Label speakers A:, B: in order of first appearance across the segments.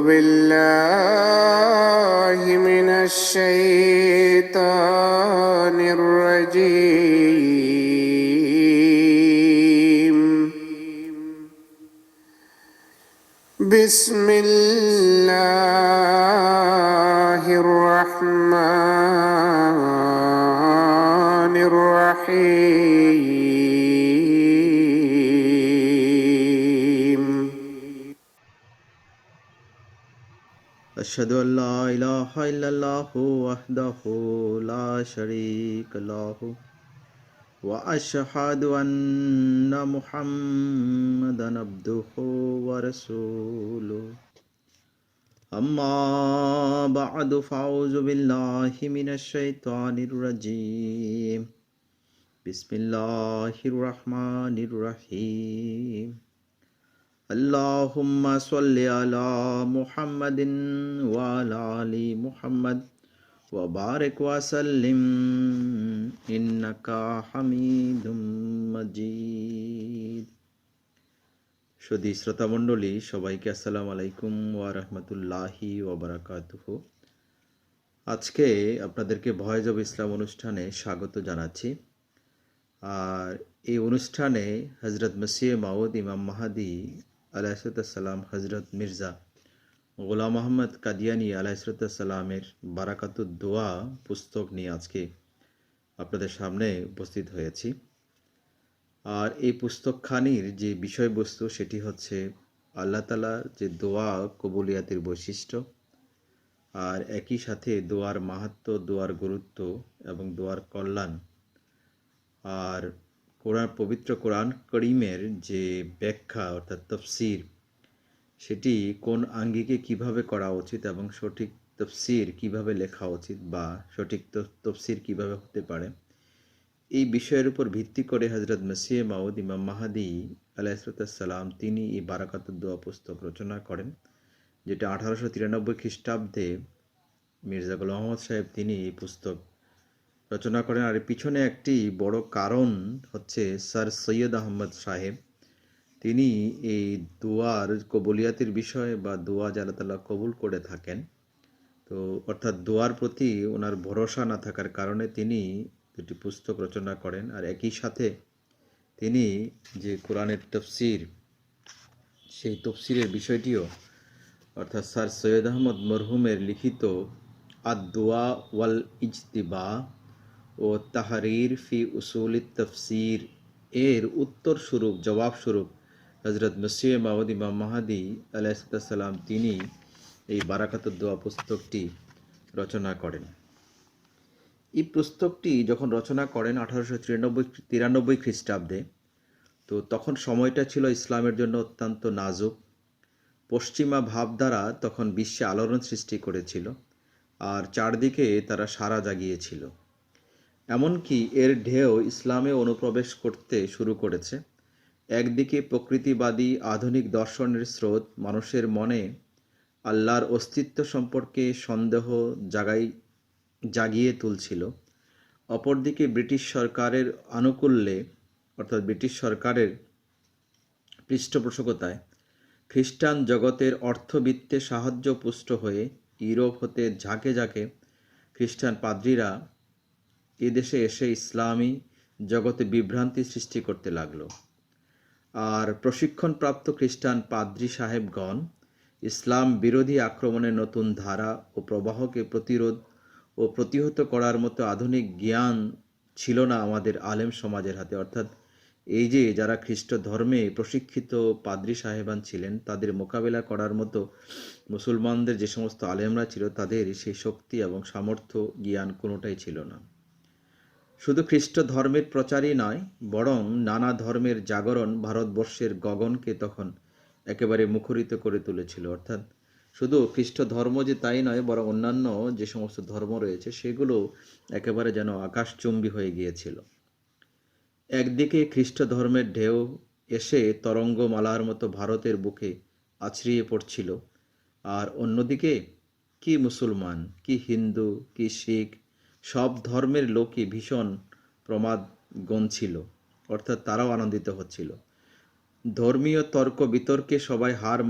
A: بالله من الشيطان الرجيم بسم الله الرحمن الرحيم
B: أشهد أن لا إله إلا الله وحده لا شريك له وأشهد أن محمدا عبده ورسوله أما بعد فأعوذ بالله من الشيطان الرجيم بسم الله الرحمن الرحيم اللهم صل على محمد وعلى آل محمد وبارك وسلم إنك حميد مجيد। সুধী শ্রোতা মণ্ডলী, সবাইকে আসসালামু আলাইকুম ওয়া রাহমাতুল্লাহি ওয়া বারাকাতুহু। আজকে আপনাদেরকে ভয়েস অব ইসলাম অনুষ্ঠানে স্বাগত জানাচ্ছি। আর এই অনুষ্ঠানে হযরত মসিহ মাউদ ইমাম মাহদী আলাইহিসসালাম, হযরত মির্জা গোলাম আহমদ কাদিয়ানী আলাইহিসসালামের বারাকাতুদ দোয়া পুস্তক নিয়ে আজকে আপনাদের সামনে উপস্থিত হয়েছি। আর এই পুস্তকখানির যে বিষয়বস্তু সেটি হচ্ছে আল্লাহ তাআলার যে দোয়া কবুলিয়াতের বৈশিষ্ট্য, আর একই সাথে দোয়ার মাহাত্ম্য, দোয়ার গুরুত্ব এবং দোয়ার কল্যাণ, আর পবিত্র কোরআন করিমের যে ব্যাখ্যা অর্থাৎ তাফসীর, সেটি কোন আঙ্গিকে কিভাবে করা উচিত এবং সঠিক তাফসীর কিভাবে লেখা উচিত বা সঠিক তাফসীর কিভাবে হতে পারে, এই বিষয়ের উপর ভিত্তি করে হযরত মসিহ মাউদ ইমাম মাহদী আলাইহিসসালাম তিনি এই বারাকাতুদ দোয়া পুস্তক রচনা করেন, যেটা 1893 খ্রিস্টাব্দে মির্জা গোলাম আহমদ সাহেব তিনি এই পুস্তক রচনা করেন। আর পিছনে একটি বড় কারণ হচ্ছে স্যার সৈয়দ আহমদ সাহেব তিনি এই দোয়ার কবুলিয়াতের বিষয় বা দোয়া যে আল্লাহ তাআলা কবুল করে থাকেন, তো অর্থাৎ দোয়ার প্রতি ওনার ভরসা না থাকার কারণে তিনি দুটি পুস্তক রচনা করেন। আর একই সাথে তিনি যে কোরআনের তাফসীর, সেই তাফসীরের বিষয়টিও অর্থাৎ স্যার সৈয়দ আহমদ মরহুমের লিখিত আদ-দোয়া ওয়াল ইজতিবা ও তাহরির ফি উসুলিত তাফসীর এর উত্তর স্বরূপ, জবাব স্বরূপ হযরত মসিহ মাউদ ইমাম মাহদী আলাইহিসসালাম তিনি এই বারাকাতুদ দোয়া পুস্তকটি রচনা করেন। এই পুস্তকটি যখন রচনা করেন 1893 খ্রিস্টাব্দে, তো তখন সময়টা ছিল ইসলামের জন্য অত্যন্ত নাজুক। পশ্চিমা ভাবধারা তখন বিশ্বে আলোড়ন সৃষ্টি করেছিল, আর চারদিকে তারা সাড়া জাগিয়েছিল। এমনকি এর ঢেউ ইসলামে অনুপ্রবেশ করতে শুরু করেছে। একদিকে প্রকৃতিবাদী আধুনিক দর্শনের স্রোত মানুষের মনে আল্লাহর অস্তিত্ব সম্পর্কে সন্দেহ জাগিয়ে তুলছিল, অপরদিকে ব্রিটিশ সরকারের আনুকূল্যে অর্থাৎ ব্রিটিশ সরকারের পৃষ্ঠপোষকতায় খ্রিস্টান জগতের অর্থবিত্তে সাহায্যপুষ্ট হয়ে ইউরোপ হতে ঝাঁকে ঝাঁকে খ্রিস্টান পাদ্রীরা এদেশে এসে ইসলামী জগতে বিভ্রান্তি সৃষ্টি করতে লাগলো। আর প্রশিক্ষণপ্রাপ্ত খ্রিস্টান পাদ্রী সাহেবগণ ইসলাম বিরোধী আক্রমণের নতুন ধারা ও প্রবাহকে প্রতিরোধ ও প্রতিহত করার মতো আধুনিক জ্ঞান ছিল না আমাদের আলেম সমাজের হাতে। অর্থাৎ এই যে যারা খ্রিস্ট ধর্মে প্রশিক্ষিত পাদ্রী সাহেবান ছিলেন, তাদের মোকাবেলা করার মতো মুসলমানদের যে সমস্ত আলেমরা ছিল, তাদের সেই শক্তি এবং সামর্থ্য জ্ঞান কোনোটাই ছিল না। শুধু খ্রিস্ট ধর্মের প্রচারই নয়, বরং নানা ধর্মের জাগরণ ভারতবর্ষের গগনকে তখন একেবারে মুখরিত করে তুলেছিল। অর্থাৎ শুধু খ্রিস্ট ধর্ম যে তাই নয়, বরং অন্যান্য যে সমস্ত ধর্ম রয়েছে সেগুলো একেবারে যেন আকাশচুম্বী হয়ে গিয়েছিল। একদিকে খ্রিস্ট ধর্মের ঢেউ এসে তরঙ্গমালার মতো ভারতের বুকে আছড়িয়ে পড়ছিল, আর অন্যদিকে কি মুসলমান, কি হিন্দু, কি শিখ, সব ধর্মের লোকই ভীষণ প্রমাদ গুনছিল, অর্থাৎ তারাও আনন্দিত হচ্ছিল। ধর্মীয় তর্ক বিতর্কে সবাই হার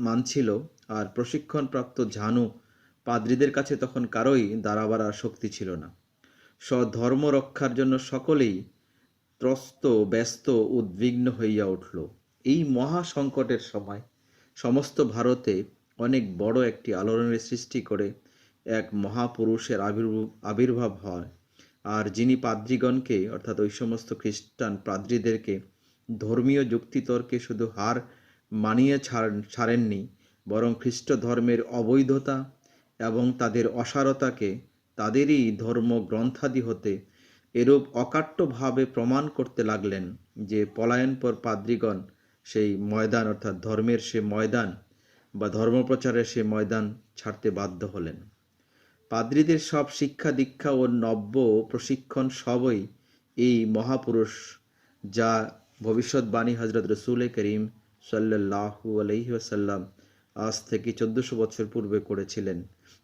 B: মানছিল, আর প্রশিক্ষণপ্রাপ্ত ঝানু পাদ্রীদের কাছে তখন কারোই দাঁড়াবার আর শক্তি ছিল না। স্বধর্ম রক্ষার জন্য সকলেই ত্রস্ত ব্যস্ত উদ্বিগ্ন হইয়া উঠল। এই মহা সংকটের সময় সমস্ত ভারতে অনেক বড় একটি আলোড়নের সৃষ্টি করে এক মহাপুরুষের আবির্ভাব হয়। আর যিনি পাদ্রীগণকে অর্থাৎ ওই সমস্ত খ্রিস্টান পাদ্রীদেরকে ধর্মীয় যুক্তিতর্কে শুধু হার মানিয়ে ছাড়েননি, বরং খ্রিস্ট ধর্মের অবৈধতা এবং তাদের অসারতাকে তাদেরই ধর্মগ্রন্থাদি হতে এরূপ অকাট্যভাবে প্রমাণ করতে লাগলেন যে পলায়নপর পাদ্রীগণ সেই ময়দান অর্থাৎ ধর্মের সে ময়দান বা ধর্মপ্রচারের সে ময়দান ছাড়তে বাধ্য হলেন। পাদ্রীদের সব শিক্ষা দীক্ষা ও নব্য প্রশিক্ষণ সবই এই মহাপুরুষ, যা ভবিষ্যৎবাণী হজরত রসুল করিম সাল্লাল্লাহু আলাইহি ওয়াসাল্লাম আজ থেকে 1400 বছর পূর্বে করেছিলেন,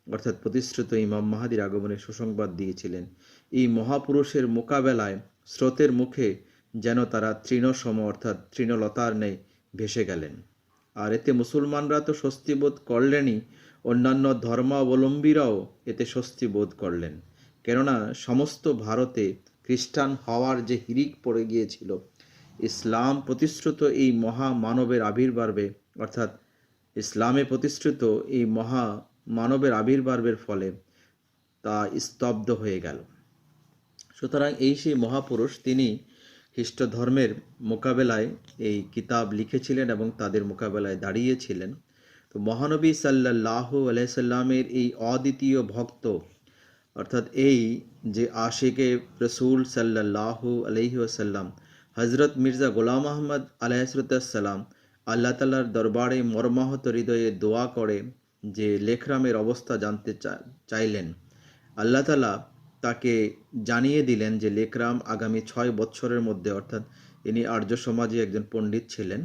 B: অর্থাৎ প্রতিশ্রুত ইমাম মাহাদির আগমনের সুসংবাদ দিয়েছিলেন। এই মহাপুরুষের মোকাবেলায় স্রোতের মুখে যেন তারা তৃণসম অর্থাৎ তৃণলতার ন্যায় ভেসে গেলেন। আর এতে মুসলমানরা তো স্বস্তি বোধ করলেনই, অন্যান্য ধর্মাবলম্বীরাও এতে স্বস্তি বোধ করলেন। কেননা সমস্ত ভারতে খ্রিস্টান হওয়ার যে হিড়িক পড়ে গিয়েছিল, ইসলাম প্রতিশ্রুত এই মহা মানবের আবির্ভাবে অর্থাৎ ইসলামে প্রতিষ্ঠিত এই মহা মানবের আবির্ভাবের ফলে তা স্তব্ধ হয়ে গেল। সুতরাং এই সেই মহাপুরুষ, তিনি খ্রিস্ট ধর্মের মোকাবেলায় এই কিতাব লিখেছিলেন এবং তাদের মোকাবেলায় দাঁড়িয়েছিলেন। তো মহানবী সাল্লাল্লাহু আলাইহি সাল্লামের এই অদ্বিতীয় ভক্ত অর্থাৎ এই যে আশিকে রসুল সাল্লাল্লাহু আলাইহি ওয়াসাল্লাম হজরত মির্জা গোলাম আহমদ আলাইহিসসালাম আল্লাহ তাআলার দরবারে মর্মাহত হৃদয়ে দোয়া করে যে লেখরামের অবস্থা জানতে চাইলেন, আল্লাহ তাআলা তাকে জানিয়ে দিলেন যে লেখরাম আগামী 6 বছরের মধ্যে, অর্থাৎ ইনি আর্য সমাজে একজন পণ্ডিত ছিলেন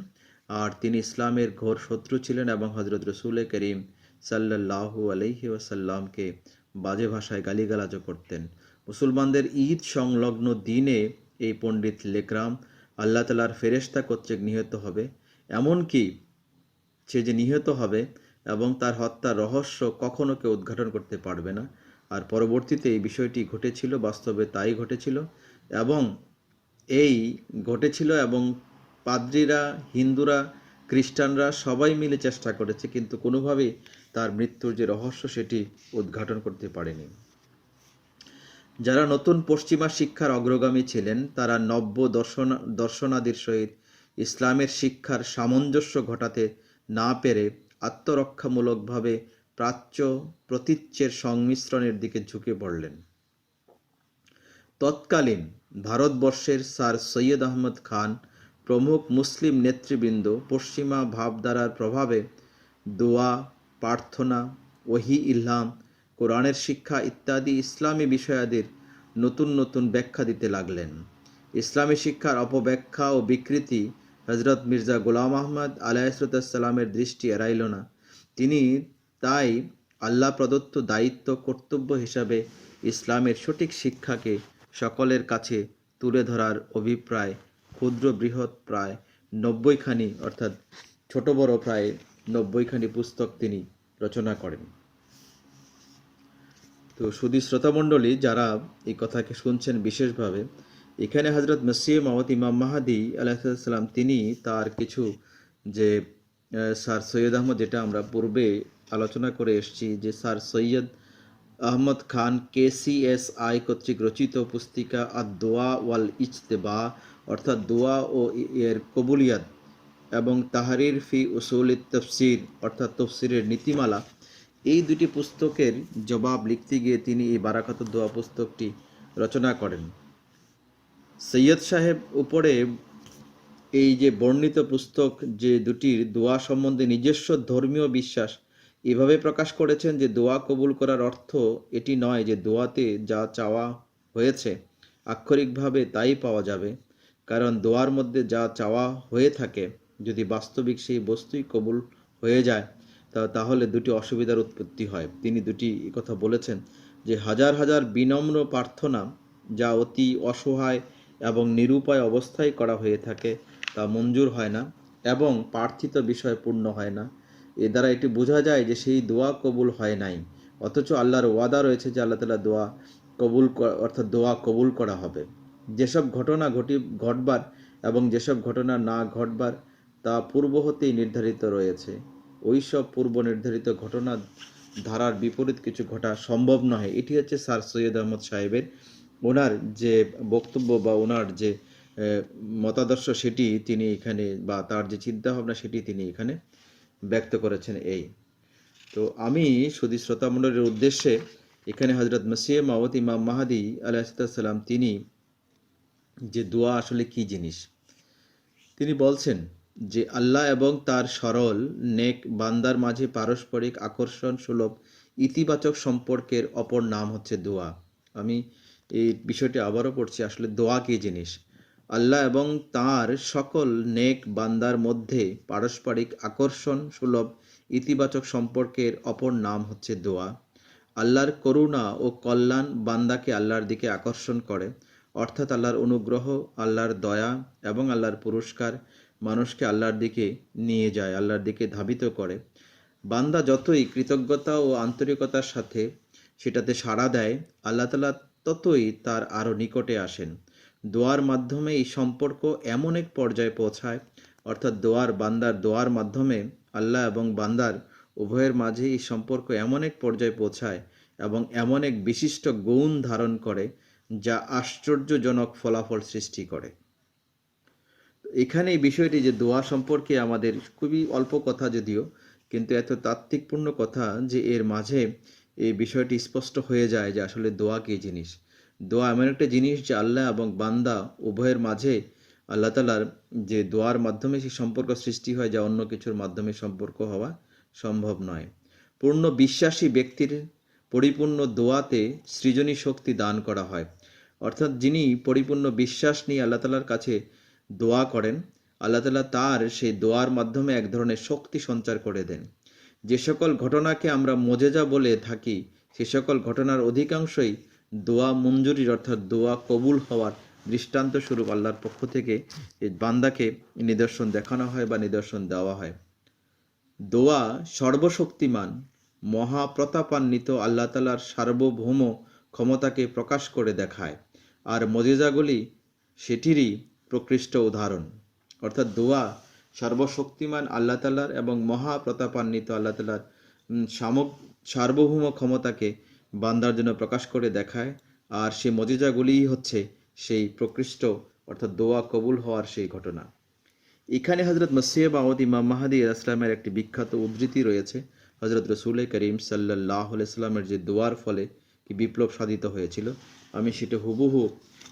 B: আর তিনি ইসলামের ঘোর শত্রু ছিলেন এবং হজরত রসুল করিম সাল্লাল্লাহু আলাইহি ওয়াসাল্লামকে বাজে ভাষায় গালিগালাজও করতেন। মুসলমানদের ঈদ সংলগ্ন দিনে এই পণ্ডিত লেকরাম আল্লাহ তাআলার ফেরেশতা কর্তৃক নিহত হবে, এমনকি সে যে নিহত হবে এবং তার হত্যার রহস্য কখনো কেউ উদ্ঘাটন করতে পারবে না। আর পরবর্তীতে এই বিষয়টি ঘটেছিল, বাস্তবে তাই ঘটেছিল এবং পাদ্রীরা, হিন্দুরা, খ্রিস্টানরা সবাই মিলে চেষ্টা করেছে, কিন্তু কোনোভাবেই তার মৃত্যুর যে রহস্য সেটি উদ্ঘাটন করতে পারেনি। যারা নতুন পশ্চিমা শিক্ষার অগ্রগামী ছিলেন, তারা নব্য দর্শনাদির সহিত ইসলামের শিক্ষার সামঞ্জস্য ঘটাতে না পেরে আত্মরক্ষামূলকভাবে প্রাচ্য প্রতীচ্যের সংমিশ্রণের দিকে ঝুঁকে পড়লেন। তৎকালীন ভারতবর্ষের স্যার সৈয়দ আহমদ খান প্রমুখ মুসলিম নেতৃবৃন্দ পশ্চিমা ভাবধারার প্রভাবে দোয়া, প্রার্থনা, ওহী ইলহাম, কোরআনের শিক্ষা ইত্যাদি ইসলামী বিষয়াদির নতুন নতুন ব্যাখ্যা দিতে লাগলেন। ইসলামী শিক্ষার অপব্যাখ্যা ও বিকৃতি হজরত মির্জা গোলাম আহমদ আলাইহিসসালামের দৃষ্টি এড়াইল না। তিনি তাই আল্লাহ প্রদত্ত দায়িত্ব কর্তব্য হিসাবে ইসলামের সঠিক শিক্ষাকে সকলের কাছে তুলে ধরার অভিপ্রায় ক্ষুদ্র বৃহৎ প্রায় 90খানি অর্থাৎ ছোট বড় প্রায় 90খানি পুস্তক তিনি রচনা করেন। তো সুধী শ্রোতামণ্ডলী, যারা এই কথাকে শুনছেন বিশেষভাবে, এখানে হজরত মসিহ মাউদ ইমাম মাহাদি আলাইহিসসালাম তিনি তার কিছু যে স্যার সৈয়দ আহমদ, যেটা আমরা পূর্বে আলোচনা করে এসেছি, যে স্যার সৈয়দ আহমদ খান KCSI কর্তৃক রচিত পুস্তিকা আদ-দোয়া ওয়াল ইজতেবা অর্থাৎ দোয়া ও এর কবুলিয়াত এবং তাহরির ফি উসুল তফসির অর্থাৎ তফসিরের নীতিমালা, এই দুটি পুস্তকের জবাব লিখতে গিয়ে তিনি এই বারাকাতুদ দোয়া পুস্তকটি রচনা করেন। সৈয়দ সাহেব উপরে এই যে বর্ণিত পুস্তক যে দুটির দোয়া সম্বন্ধে নিজস্ব ধর্মীয় বিশ্বাস এভাবে প্রকাশ করেছেন যে দোয়া কবুল করার অর্থ এটি নয় যে দোয়াতে যা চাওয়া হয়েছে আক্ষরিকভাবে তাই পাওয়া যাবে, কারণ দোয়ার মধ্যে যা চাওয়া হয়ে থাকে যদি বাস্তবিক সেই বস্তুই কবুল হয়ে যায় তাহলে দুটি অসুবিধার উৎপত্তি হয়। তিনি দুটি কথা বলেছেন যে হাজার হাজার বিনম্র প্রার্থনা যা অতি অসহায় এবং নিরুপায় অবস্থায় করা হয়ে থাকে তা মঞ্জুর হয় না এবং প্রার্থিত বিষয় পূর্ণ হয় না, এ দ্বারা এটি বোঝা যায় যে সেই দোয়া কবুল হয় নাই, অথচ আল্লাহর ওয়াদা রয়েছে যে আল্লাহ তাআলা দোয়া কবুল অর্থাৎ দোয়া কবুল করা হবে। যেসব ঘটনা ঘটবার এবং যেসব ঘটনা না ঘটবার তা পূর্ব হতেই নির্ধারিত রয়েছে। ওই সব পূর্ব নির্ধারিত ঘটনা ধারার বিপরীত কিছু ঘটা সম্ভব নয়। এটি হচ্ছে স্যার সৈয়দ আহমদ সাহেবের ওনার যে বক্তব্য বা ওনার যে মতাদর্শ সেটি তিনি এখানে, বা তার যে চিন্তাভাবনা সেটি তিনি এখানে ব্যক্ত করেছেন। এই তো আমি সুধী শ্রোতামণ্ডলীর উদ্দেশ্যে এখানে হজরত মসিহ মাউদ ইমাম মাহাদি আলাইহিসসালাম তিনি যে দোয়া আসলে কি জিনিস তিনি বলছেন যে আল্লাহ এবং তার সরল নেক বান্দার মাঝে পারস্পরিক আকর্ষণ সুলভ ইতিবাচক সম্পর্কের অপর নাম হচ্ছে দোয়া। আমি এই বিষয়টি আবারও পড়ছি, আসলে দোয়া কি জিনিস। আল্লাহ এবং তার সকল নেক বান্দার মধ্যে পারস্পরিক আকর্ষণ সুলভ ইতিবাচক সম্পর্কের অপর নাম হচ্ছে দোয়া। আল্লাহর করুণা ও কল্যাণ বান্দাকে আল্লাহর দিকে আকর্ষণ করে, অর্থাৎ আল্লাহর অনুগ্রহ, আল্লাহর দয়া এবং আল্লাহর পুরস্কার মানুষকে আল্লাহর দিকে নিয়ে যায়, আল্লাহর দিকে ধাবিত করে। বান্দা যতই কৃতজ্ঞতা ও আন্তরিকতার সাথে সেটাতে সাড়া দেয়, আল্লাহ তাআলা ততই তার আরও নিকটে আসেন। দোয়ার মাধ্যমে এই সম্পর্ক এমন এক পর্যায়ে পৌঁছায়, অর্থাৎ বান্দার দোয়ার মাধ্যমে আল্লাহ এবং বান্দার উভয়ের মাঝে এই সম্পর্ক এমন এক পর্যায়ে পৌঁছায় এবং এমন এক বিশিষ্ট গুণ ধারণ করে যা আশ্চর্যজনক ফলাফল সৃষ্টি করে। এখানে এই বিষয়টি যে দোয়া সম্পর্কে আমাদের খুবই অল্প কথা যদিও, কিন্তু এত তাত্ত্বিকপূর্ণ কথা যে এর মাঝে এই বিষয়টি স্পষ্ট হয়ে যায় যে আসলে দোয়া কী জিনিস। দোয়া এমন একটা জিনিস যে আল্লাহ এবং বান্দা উভয়ের মাঝে আল্লাহ তাআলার যে দোয়ার মাধ্যমে সেই সম্পর্ক সৃষ্টি হয়, যা অন্য কিছুর মাধ্যমে সম্পর্ক হওয়া সম্ভব নয়। পূর্ণ বিশ্বাসী ব্যক্তির পরিপূর্ণ দোয়াতে সৃজনী শক্তি দান করা হয়, অর্থাৎ যিনি পরিপূর্ণ বিশ্বাস নিয়ে আল্লাহ তাআলার কাছে দোয়া করেন, আল্লাহ তাআলা তার সেই দোয়ার মাধ্যমে এক ধরনের শক্তি সঞ্চার করে দেন। যে সকল ঘটনাকে আমরা মোজেজা বলে থাকি, সে সকল ঘটনার অধিকাংশই দোয়া মঞ্জুরির অর্থাৎ দোয়া কবুল হওয়ার দৃষ্টান্ত স্বরূপ আল্লাহর পক্ষ থেকে বান্দাকে নিদর্শন দেখানো হয় বা নিদর্শন দেওয়া হয়। দোয়া সর্বশক্তিমান মহাপ্রতাপান্বিত আল্লাহ তাআলার সার্বভৌম ক্ষমতাকে প্রকাশ করে দেখায়, আর মজেজাগুলি সেটিরই প্রকৃষ্ট উদাহরণ। অর্থাৎ দোয়া সর্বশক্তিমান আল্লাহ তাআলার এবং মহাপ্রতাপান্বিত আল্লাহ তাআলার সার্বভৌম ক্ষমতাকে বান্দার জন্য প্রকাশ করে দেখায়, আর সেই মজেজাগুলিই হচ্ছে সেই প্রকৃষ্ট অর্থাৎ দোয়া কবুল হওয়ার সেই ঘটনা। এখানে হজরত মসিহ মাউদ ইমাম মাহাদি ইসলামের একটি বিখ্যাত উদ্ধৃতি রয়েছে। হজরত রসুল করিম সাল্লাল্লাহু আলাইহি সাল্লামের যে দোয়ার ফলে কি বিপ্লব সাধিত হয়েছিল, আমি সেটা হুবহু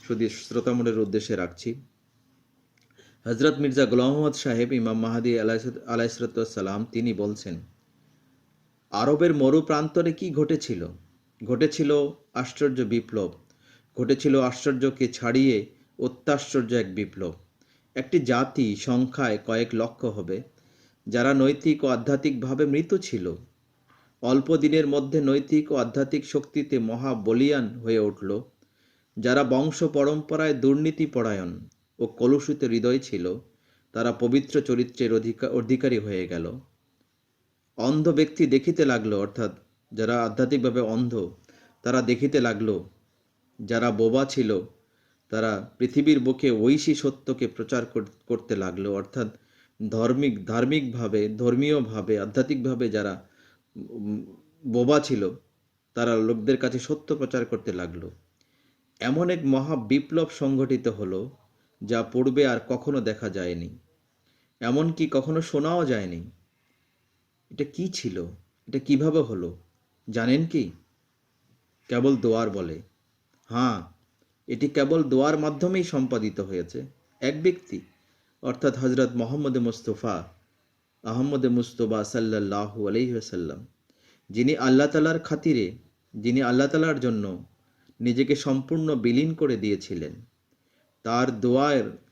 B: শুধু শ্রোতামণ্ডলীর উদ্দেশ্যে রাখছি। হজরত মির্জা গোলাম মোহাম্মদ সাহেব ইমাম মাহাদি আলাইহিসসালাম তিনি বলছেন, আরবের মরু প্রান্তরে কি ঘটেছিল? ঘটেছিল আশ্চর্য বিপ্লব, ঘটেছিল আশ্চর্যকে ছাড়িয়ে অত্যাশ্চর্য এক বিপ্লব। একটি জাতি সংখ্যায় কয়েক লক্ষ হবে, যারা নৈতিক ও আধ্যাত্মিকভাবে মৃত ছিল, অল্প দিনের মধ্যে নৈতিক ও আধ্যাত্মিক শক্তিতে মহা বলীয়ান হয়ে উঠল। যারা বংশ পরম্পরায় দুর্নীতিপরায়ণ ও কলুষিত হৃদয় ছিল, তারা পবিত্র চরিত্রের অধিকারী হয়ে গেল। অন্ধ ব্যক্তি দেখিতে লাগলো, অর্থাৎ যারা আধ্যাত্মিকভাবে অন্ধ তারা দেখিতে লাগলো। যারা বোবা ছিল তারা পৃথিবীর বুকে ঐশী সত্যকে প্রচার করতে লাগলো, অর্থাৎ ধার্মিকভাবে ধর্মীয়ভাবে আধ্যাত্মিকভাবে যারা বোবা ছিল তারা লোকদের কাছে সত্য প্রচার করতে লাগলো। এমন এক মহা বিপ্লব সংঘটিত হলো যা পূর্বে আর কখনো দেখা যায়নি, এমনকি কখনো শোনাও যায়নি। এটা কি ছিল? এটা কিভাবে হলো জানেন কি? কেবল দোয়ার বলে। হ্যাঁ, এটি কেবল দোয়ার মাধ্যমেই সম্পাদিত হয়েছে। এক ব্যক্তি অর্থাৎ হজরত মোহাম্মদ মুস্তফা সাল্লাল্লাহু আলাইহি ওয়াসাল্লাম, যিনি আল্লাহ তাআলার খাতিরে, যিনি আল্লাহ তাআলার জন্য নিজেকে সম্পূর্ণ বিলীন করে দিয়েছিলেন,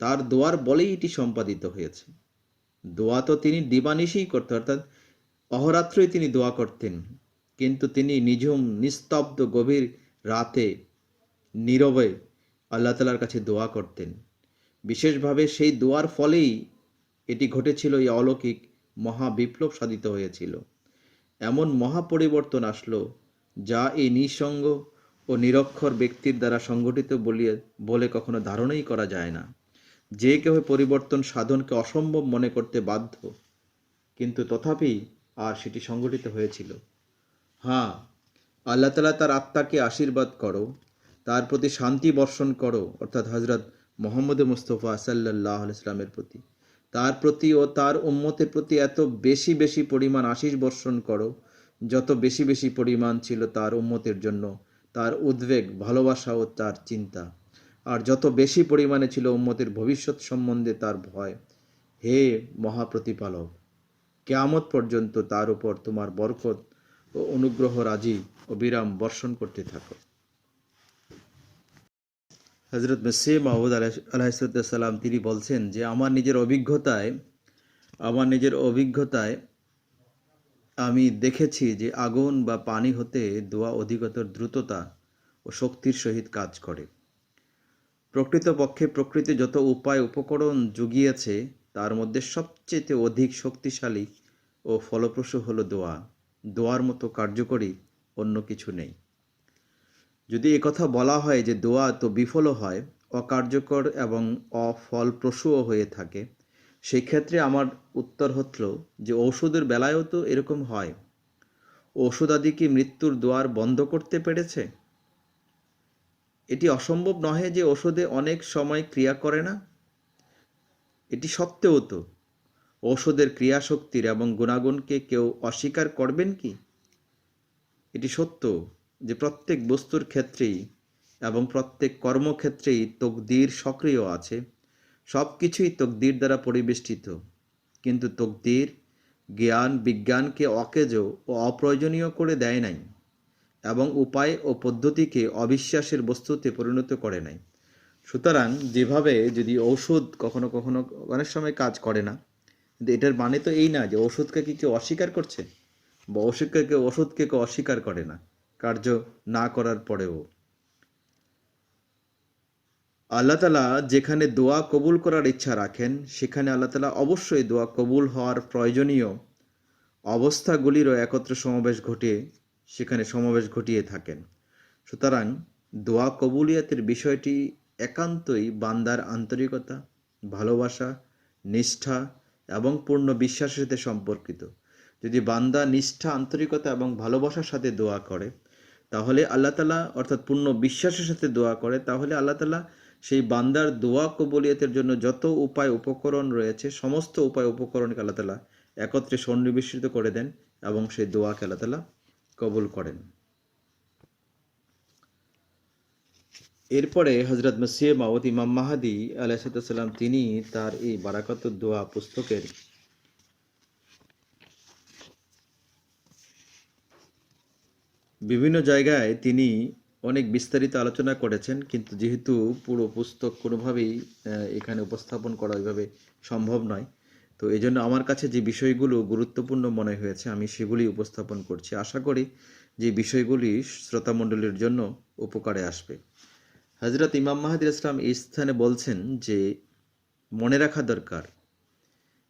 B: তার দোয়ার বলেই এটি সম্পাদিত হয়েছে। দোয়া তো তিনি দিবানিশিই করতেন, অর্থাৎ অহরাত্রই তিনি দোয়া করতেন, কিন্তু তিনি নিঝুম নিস্তব্ধ গভীর রাতে নীরবে আল্লাহ তাআলার কাছে দোয়া করতেন। বিশেষভাবে সেই দোয়ার ফলেই এটি ঘটেছিল, এই অলৌকিক মহা বিপ্লব সাধিত হয়েছিল। এমন মহা পরিবর্তন আসলো যা এই নিঃসঙ্গ ও নিরক্ষর ব্যক্তির দ্বারা সংগঠিত বলে কখনো ধারণাই করা যায় না। যে কেউ পরিবর্তন সাধনকে অসম্ভব মনে করতে বাধ্য, কিন্তু তথাপি আর সেটি সংগঠিত হয়েছিল। হ্যাঁ, আল্লাহ তাআলা তার আত্মাকে আশীর্বাদ করো, তার প্রতি শান্তি বর্ষণ করো, অর্থাৎ হযরত মুহাম্মদ মুস্তাফা সাল্লাল্লাহু আলাইহি সাল্লামের প্রতি, তার প্রতি ও তার উম্মতের প্রতি এত বেশি বেশি পরিমাণ আশীষ বর্ষণ করো যত বেশি বেশি পরিমাণ ছিল তার উম্মতের জন্য তার উদ্বেগ, ভালোবাসা ও তার চিন্তা, আর যত বেশি পরিমাণে ছিল উম্মতের ভবিষ্যৎ সম্বন্ধে তার ভয়। হে মহাপ্রতিপালক, কিয়ামত পর্যন্ত তার উপর তোমার বরকত ও অনুগ্রহ রাজি অবিরাম বর্ষণ করতে থাকো। হযরত মসিহ মাউদ আলাইহিসসালাম তিনি বলছেন যে আমার নিজের অভিজ্ঞতায় আমি দেখেছি যে আগুন বা পানি হতে দোয়া অধিকতর দ্রুততা ও শক্তির সহিত কাজ করে। প্রকৃতপক্ষে প্রকৃতি যত উপায় উপকরণ জুগিয়েছে তার মধ্যে সবচেয়ে অধিক শক্তিশালী ও ফলপ্রসূ হলো দোয়া। দোয়ার মতো কার্যকরী অন্য কিছু নেই। যদি একথা বলা হয় যে দোয়া তো বিফলও হয়, অকার্যকর এবং অফলপ্রসূও হয়ে থাকে, সেই ক্ষেত্রে আমার উত্তর হলো যে ঔষধের বেলায়ও তো এরকম হয়। ঔষধ আদি কি মৃত্যুর দ্বার বন্ধ করতে পেরেছে? এটি অসম্ভব নহে যে ঔষধে অনেক সময় ক্রিয়া করে না। এটি সত্ত্বেও তো ঔষধের ক্রিয়াশক্তির এবং গুণাগুণকে কেউ অস্বীকার করবেন কি? এটি সত্য যে প্রত্যেক বস্তুর ক্ষেত্রেই এবং প্রত্যেক কর্মক্ষেত্রেই তকদির সক্রিয় আছে। সব কিছুই তকদির দ্বারা পরিবেষ্টিত, কিন্তু তকদির জ্ঞান বিজ্ঞানকে অকেজ ও অপ্রয়োজনীয় করে দেয় নাই এবং উপায় ও পদ্ধতিকে অবিশ্বাসের বস্তুতে পরিণত করে নাই। সুতরাং যেভাবে যদি ঔষধ কখনো কখনো অনেক সময় কাজ করে না, কিন্তু এটার মানে তো এই না যে ওষুধকে কি কেউ অস্বীকার করছে বা ওষুধকে কেউ অস্বীকার করে না কার্য না করার পরেও। আল্লাহ তাআলা যেখানে দোয়া কবুল করার ইচ্ছা রাখেন সেখানে আল্লাহ তাআলা অবশ্যই দোয়া কবুল হওয়ার প্রয়োজনীয় অবস্থাগুলিরও একত্র সমাবেশ ঘটিয়ে থাকেন। সুতরাং দোয়া কবুলিয়াতের বিষয়টি একান্তই বান্দার আন্তরিকতা, ভালোবাসা, নিষ্ঠা এবং পূর্ণ বিশ্বাসের সাথে সম্পর্কিত। যদি বান্দা নিষ্ঠা, আন্তরিকতা এবং ভালোবাসার সাথে দোয়া করে তাহলে আল্লাহ তাআলা, অর্থাৎ পূর্ণ বিশ্বাসের সাথে দোয়া করে তাহলে আল্লাহ তাআলা সেই বান্দার দোয়া কবুলিয়াতের জন্য যত উপায় উপকরণ রয়েছে সমস্ত উপায় উপকরণকে আল্লাহ তাআলা একত্রে সন্নিবেশিত করে দেন এবং সেই দোয়াকে আল্লাহ তাআলা কবুল করেন। এরপরে হযরত মসিহ মাউদ ইমাম মাহদী আলাইহিসসালাম তিনি তার এই বারাকাতুদ দোয়া পুস্তকের বিভিন্ন জায়গায় তিনি অনেক বিস্তারিত আলোচনা করেছেন, কিন্তু যেহেতু পুরো পুস্তক কোনোভাবেই এখানে উপস্থাপন করা ওইভাবে সম্ভব নয়, তো এই জন্য আমার কাছে যে বিষয়গুলো গুরুত্বপূর্ণ মনে হয়েছে আমি সেগুলি উপস্থাপন করছি। আশা করি যে বিষয়গুলি শ্রোতামণ্ডলীর জন্য উপকারে আসবে। হযরত ইমাম মাহদী ইসলাম এই স্থানে বলছেন যে মনে রাখা দরকার,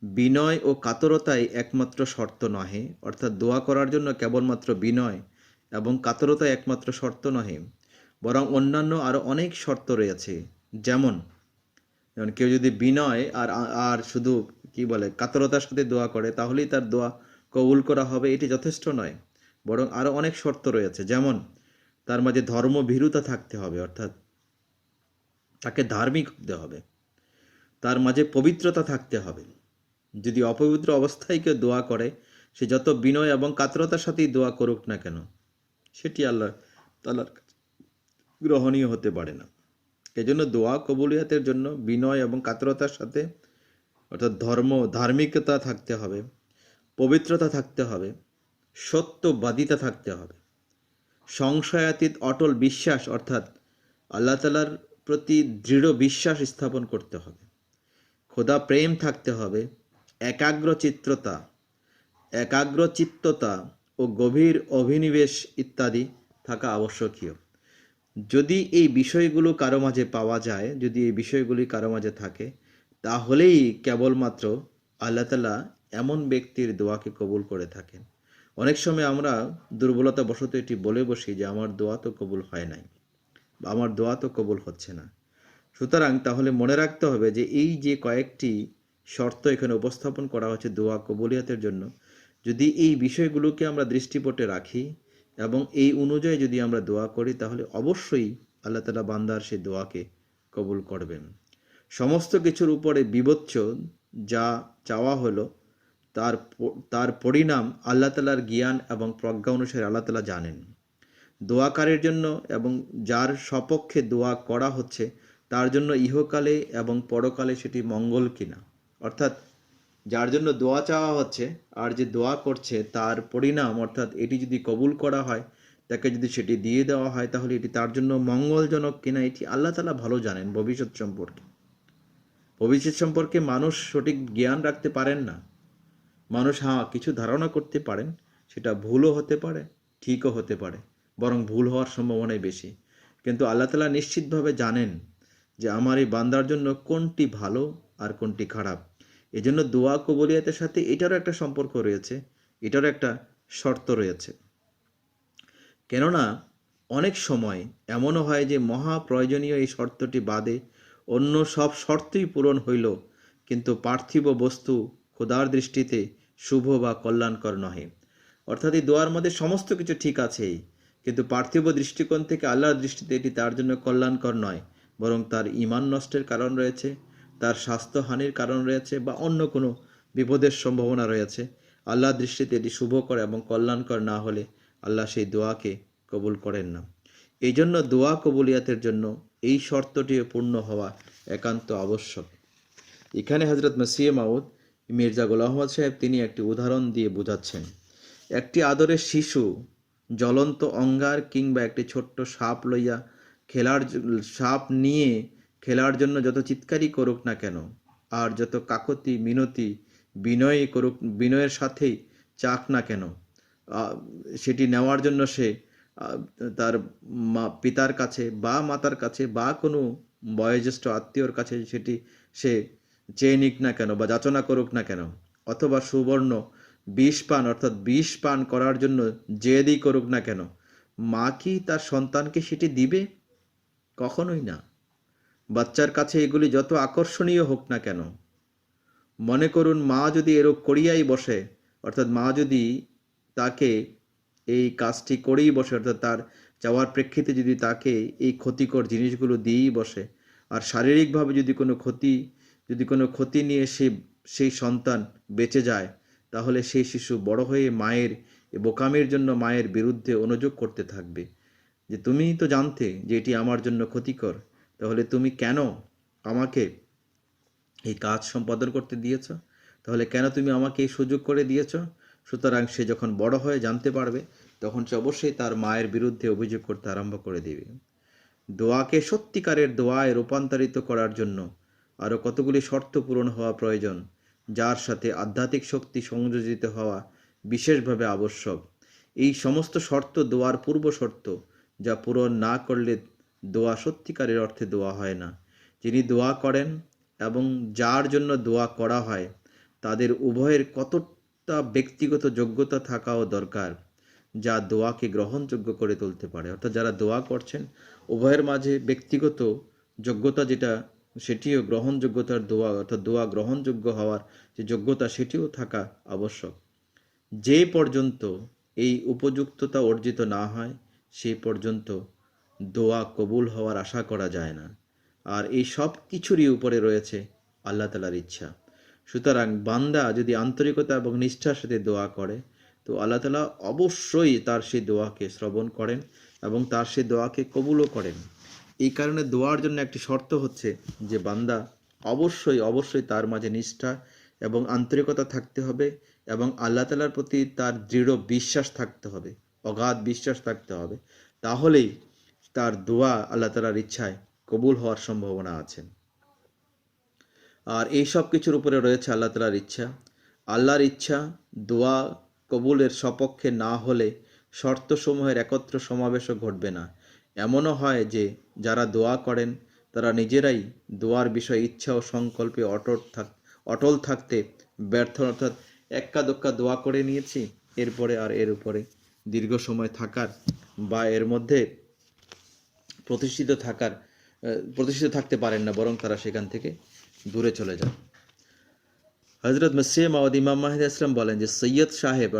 B: বিনয় ও কাতরতাই একমাত্র শর্ত নহে, অর্থাৎ দোয়া করার জন্য কেবলমাত্র বিনয় এবং কাতরতা একমাত্র শর্ত নহে, বরং অন্যান্য আরও অনেক শর্ত রয়েছে। যেমন কেউ যদি বিনয় আর শুধু কাতরতার সাথে দোয়া করে তাহলেই তার দোয়া কবুল করা হবে, এটি যথেষ্ট নয়, বরং আরও অনেক শর্ত রয়েছে। যেমন তার মাঝে ধর্মভীরুতা থাকতে হবে, অর্থাৎ তাকে ধার্মিক হতে হবে, তার মাঝে পবিত্রতা থাকতে হবে। যদি অপবিত্র অবস্থায় কেউ দোয়া করে সে যত বিনয় এবং কাতরতার সাথেই দোয়া করুক না কেন সেটি আল্লাহ তাআলার কাছে গ্রহণীয় হতে পারে না। এজন্য দোয়া কবুলিয়াতের জন্য বিনয় এবং কাতরতার সাথে, অর্থাৎ ধার্মিকতা থাকতে হবে, পবিত্রতা থাকতে হবে, সত্যবাদিতা থাকতে হবে, সংশয়াতীত অটল বিশ্বাস অর্থাৎ আল্লাহ তাআলার প্রতি দৃঢ় বিশ্বাস স্থাপন করতে হবে, খোদা প্রেম থাকতে হবে, একাগ্রচিত্ততা ও গভীর অভিনিবেশ ইত্যাদি থাকা আবশ্যকীয়। যদি এই বিষয়গুলো কারো মাঝে পাওয়া যায়, যদি এই বিষয়গুলি কারো মাঝে থাকে, তাহলেই কেবলমাত্র আল্লাহ তাআলা এমন ব্যক্তির দোয়াকে কবুল করে থাকেন। অনেক সময় আমরা দুর্বলতা বশত এটি বলে বসি যে আমার দোয়া তো কবুল হয় নাই, বা আমার দোয়া তো কবুল হচ্ছে না। সুতরাং তাহলে মনে রাখতে হবে যে এই যে কয়েকটি শর্ত এখানে উপস্থাপন করা হচ্ছে দোয়া কবুলিয়াতের জন্য, যদি এই বিষয়গুলোকে আমরা দৃষ্টিপটে রাখি এবং এই অনুযায়ী যদি আমরা দোয়া করি, তাহলে অবশ্যই আল্লাহ তাআলা বান্দার সেই দোয়াকে কবুল করবেন। সমস্ত কিছুর উপরে বিবেচ্য যা চাওয়া হলো তার পরিণাম আল্লাহ তাআলার জ্ঞান এবং প্রজ্ঞা অনুসারে আল্লাহ তাআলা জানেন। দোয়াকারের জন্য এবং যার সপক্ষে দোয়া করা হচ্ছে তার জন্য ইহকালে এবং পরকালে সেটি মঙ্গল কিনা, অর্থাৎ যার জন্য দোয়া চাওয়া হচ্ছে আর যে দোয়া করছে তার পরিণাম, অর্থাৎ এটি যদি কবুল করা হয়, তাকে যদি সেটি দিয়ে দেওয়া হয়, তাহলে এটি তার জন্য মঙ্গলজনক কিনা এটি আল্লাহ তাআলা ভালো জানেন। ভবিষ্যৎ সম্পর্কে মানুষ সঠিক জ্ঞান রাখতে পারেন না। মানুষ কিছু ধারণা করতে পারেন, সেটা ভুলও হতে পারে, ঠিকও হতে পারে, বরং ভুল হওয়ার সম্ভাবনাই বেশি। কিন্তু আল্লাহ তাআলা নিশ্চিতভাবে জানেন যে আমার এই বান্দার জন্য কোনটি ভালো আর কোনটি খারাপ। এজন্য দোয়া কবুলিয়াতের সাথে এটারও একটা সম্পর্ক রয়েছে, এটারও একটা শর্ত রয়েছে। কেননা অনেক সময় এমনও হয় যে মহা প্রয়োজনীয় এই শর্তটি বাদে অন্য সব শর্তই পূরণ হইল, কিন্তু পার্থিব বস্তু খোদার দৃষ্টিতে শুভ বা কল্যাণকর নহে। অর্থাৎ এই দোয়ার মধ্যে সমস্ত কিছু ঠিক আছেই, কিন্তু পার্থিব দৃষ্টিকোণ থেকে আল্লাহর দৃষ্টিতে এটি তার জন্য কল্যাণকর নয়, বরং তার ঈমান নষ্টের কারণ রয়েছে, তার স্বাস্থ্যহানির কারণ রয়েছে, বা অন্য কোনো বিপদের সম্ভাবনা রয়েছে। আল্লাহর দৃষ্টিতে এটি শুভকর এবং কল্যাণকর না হলে আল্লাহ সেই দোয়াকে কবুল করেন না। এই জন্য দোয়া কবুলিয়াতের জন্য এই শর্তটিও পূর্ণ হওয়া একান্ত আবশ্যক। এখানে হযরত মসিহ মাউদ মির্জা গোলাম আহমদ সাহেব তিনি একটি উদাহরণ দিয়ে বোঝাচ্ছেন। একটি আদরের শিশু জ্বলন্ত অঙ্গার কিংবা একটি ছোট্ট সাপ নিয়ে খেলার জন্য যত চিৎকারই করুক না কেন, আর যত কাকতি মিনতি বিনয়ের সাথেই চাক না কেন, সেটি নেওয়ার জন্য সে তার পিতার কাছে বা মাতার কাছে বা কোনো বয়োজ্যেষ্ঠ আত্মীয়র কাছে সেটি সে চেয়ে নিক না কেন বা যাচনা করুক না কেন, অথবা সুবর্ণ বিষ পান করার জন্য জেদই করুক না কেন, মা কি তার সন্তানকে সেটি দিবে? কখনোই না। বাচ্চার কাছে এগুলি যত আকর্ষণীয় হোক না কেন, মনে করুন মা যদি এরূপ করিয়াই বসে, অর্থাৎ মা যদি তাকে এই কাজটি করেই বসে, অর্থাৎ তার চাওয়ার প্রেক্ষিতে যদি তাকে এই ক্ষতিকর জিনিসগুলো দিয়েই বসে, আর শারীরিকভাবে যদি কোনো ক্ষতি নিয়ে সেই সন্তান বেঁচে যায়, তাহলে সেই শিশু বড় হয়ে মায়ের বোকামির জন্য মায়ের বিরুদ্ধে অনুযোগ করতে থাকবে যে তুমি তো জানতে যে এটি আমার জন্য ক্ষতিকর, তাহলে তুমি কেন আমাকে এই কাজ সম্পাদন করতে দিয়েছ? তাহলে কেন তুমি আমাকে এই সুযোগ করে দিয়েছ? সুতরাং সে যখন বড় হয়ে জানতে পারবে, তখন সে অবশ্যই তার মায়ের বিরুদ্ধে অভিযোগ করতে আরম্ভ করে দেবে। দোয়াকে সত্যিকারের দোয়ায় রূপান্তরিত করার জন্য আরও কতগুলি শর্ত পূরণ হওয়া প্রয়োজন, যার সাথে আধ্যাত্মিক শক্তি সংযোজিত হওয়া বিশেষভাবে আবশ্যক। এই সমস্ত শর্ত দোয়ার পূর্ব শর্ত, যা পূরণ না করলে দোয়া সত্যিকারের অর্থে দোয়া হয় না। যিনি দোয়া করেন এবং যার জন্য দোয়া করা হয়, তাদের উভয়ের কতটা ব্যক্তিগত যোগ্যতা থাকাও দরকার, যা দোয়াকে গ্রহণযোগ্য করে তুলতে পারে। অর্থাৎ যারা দোয়া করছেন, উভয়ের মাঝে ব্যক্তিগত যোগ্যতা যেটা, সেটিও গ্রহণযোগ্যতার দোয়া, অর্থাৎ দোয়া গ্রহণযোগ্য হওয়ার যে যোগ্যতা, সেটিও থাকা আবশ্যক। যে পর্যন্ত এই উপযুক্ততা অর্জিত না হয়, সেই পর্যন্ত দোয়া কবুল হওয়ার আশা করা যায় না। আর এই সব কিছুরই উপরে রয়েছে আল্লাহ তাআলার ইচ্ছা। সুতরাং বান্দা যদি আন্তরিকতা এবং নিষ্ঠার সাথে দোয়া করে, তো আল্লাহ তাআলা অবশ্যই তার সেই দোয়াকে শ্রবণ করেন এবং তার সেই দোয়াকে কবুলও করেন। এই কারণে দোয়ার জন্য একটি শর্ত হচ্ছে যে বান্দা অবশ্যই তার মাঝে নিষ্ঠা এবং আন্তরিকতা থাকতে হবে, এবং আল্লাহ তাআলার প্রতি তার দৃঢ় বিশ্বাস থাকতে হবে, অগাধ বিশ্বাস থাকতে হবে। তাহলেই তার দোয়া আল্লাহ তাআলার ইচ্ছায় কবুল হওয়ার সম্ভাবনা আছে। আর এই সব কিছুর উপরে রয়েছে আল্লাহ তাআলার ইচ্ছা। আল্লাহর ইচ্ছা দোয়া কবুলের সপক্ষে না হলে শর্তসমূহের একত্র সমাবেশও ঘটবে না। এমনও হয় যে যারা দোয়া করেন তারা নিজেরাই দোয়ার বিষয়ে ইচ্ছা ও সংকল্পে অটল থাকতে ব্যর্থ, অর্থাৎ এক্কা দোক্কা দোয়া করে নিয়েছি, এরপরে আর এর উপরে দীর্ঘ সময় থাকার বা এর মধ্যে প্রতিষ্ঠিত থাকতে পারেন না, বরং তারা সেখান থেকে দূরে চলে যান। হজরত মসিহ মাউদ ইমাম মাহিদ ইসলাম বলেন যে সৈয়দ সাহেব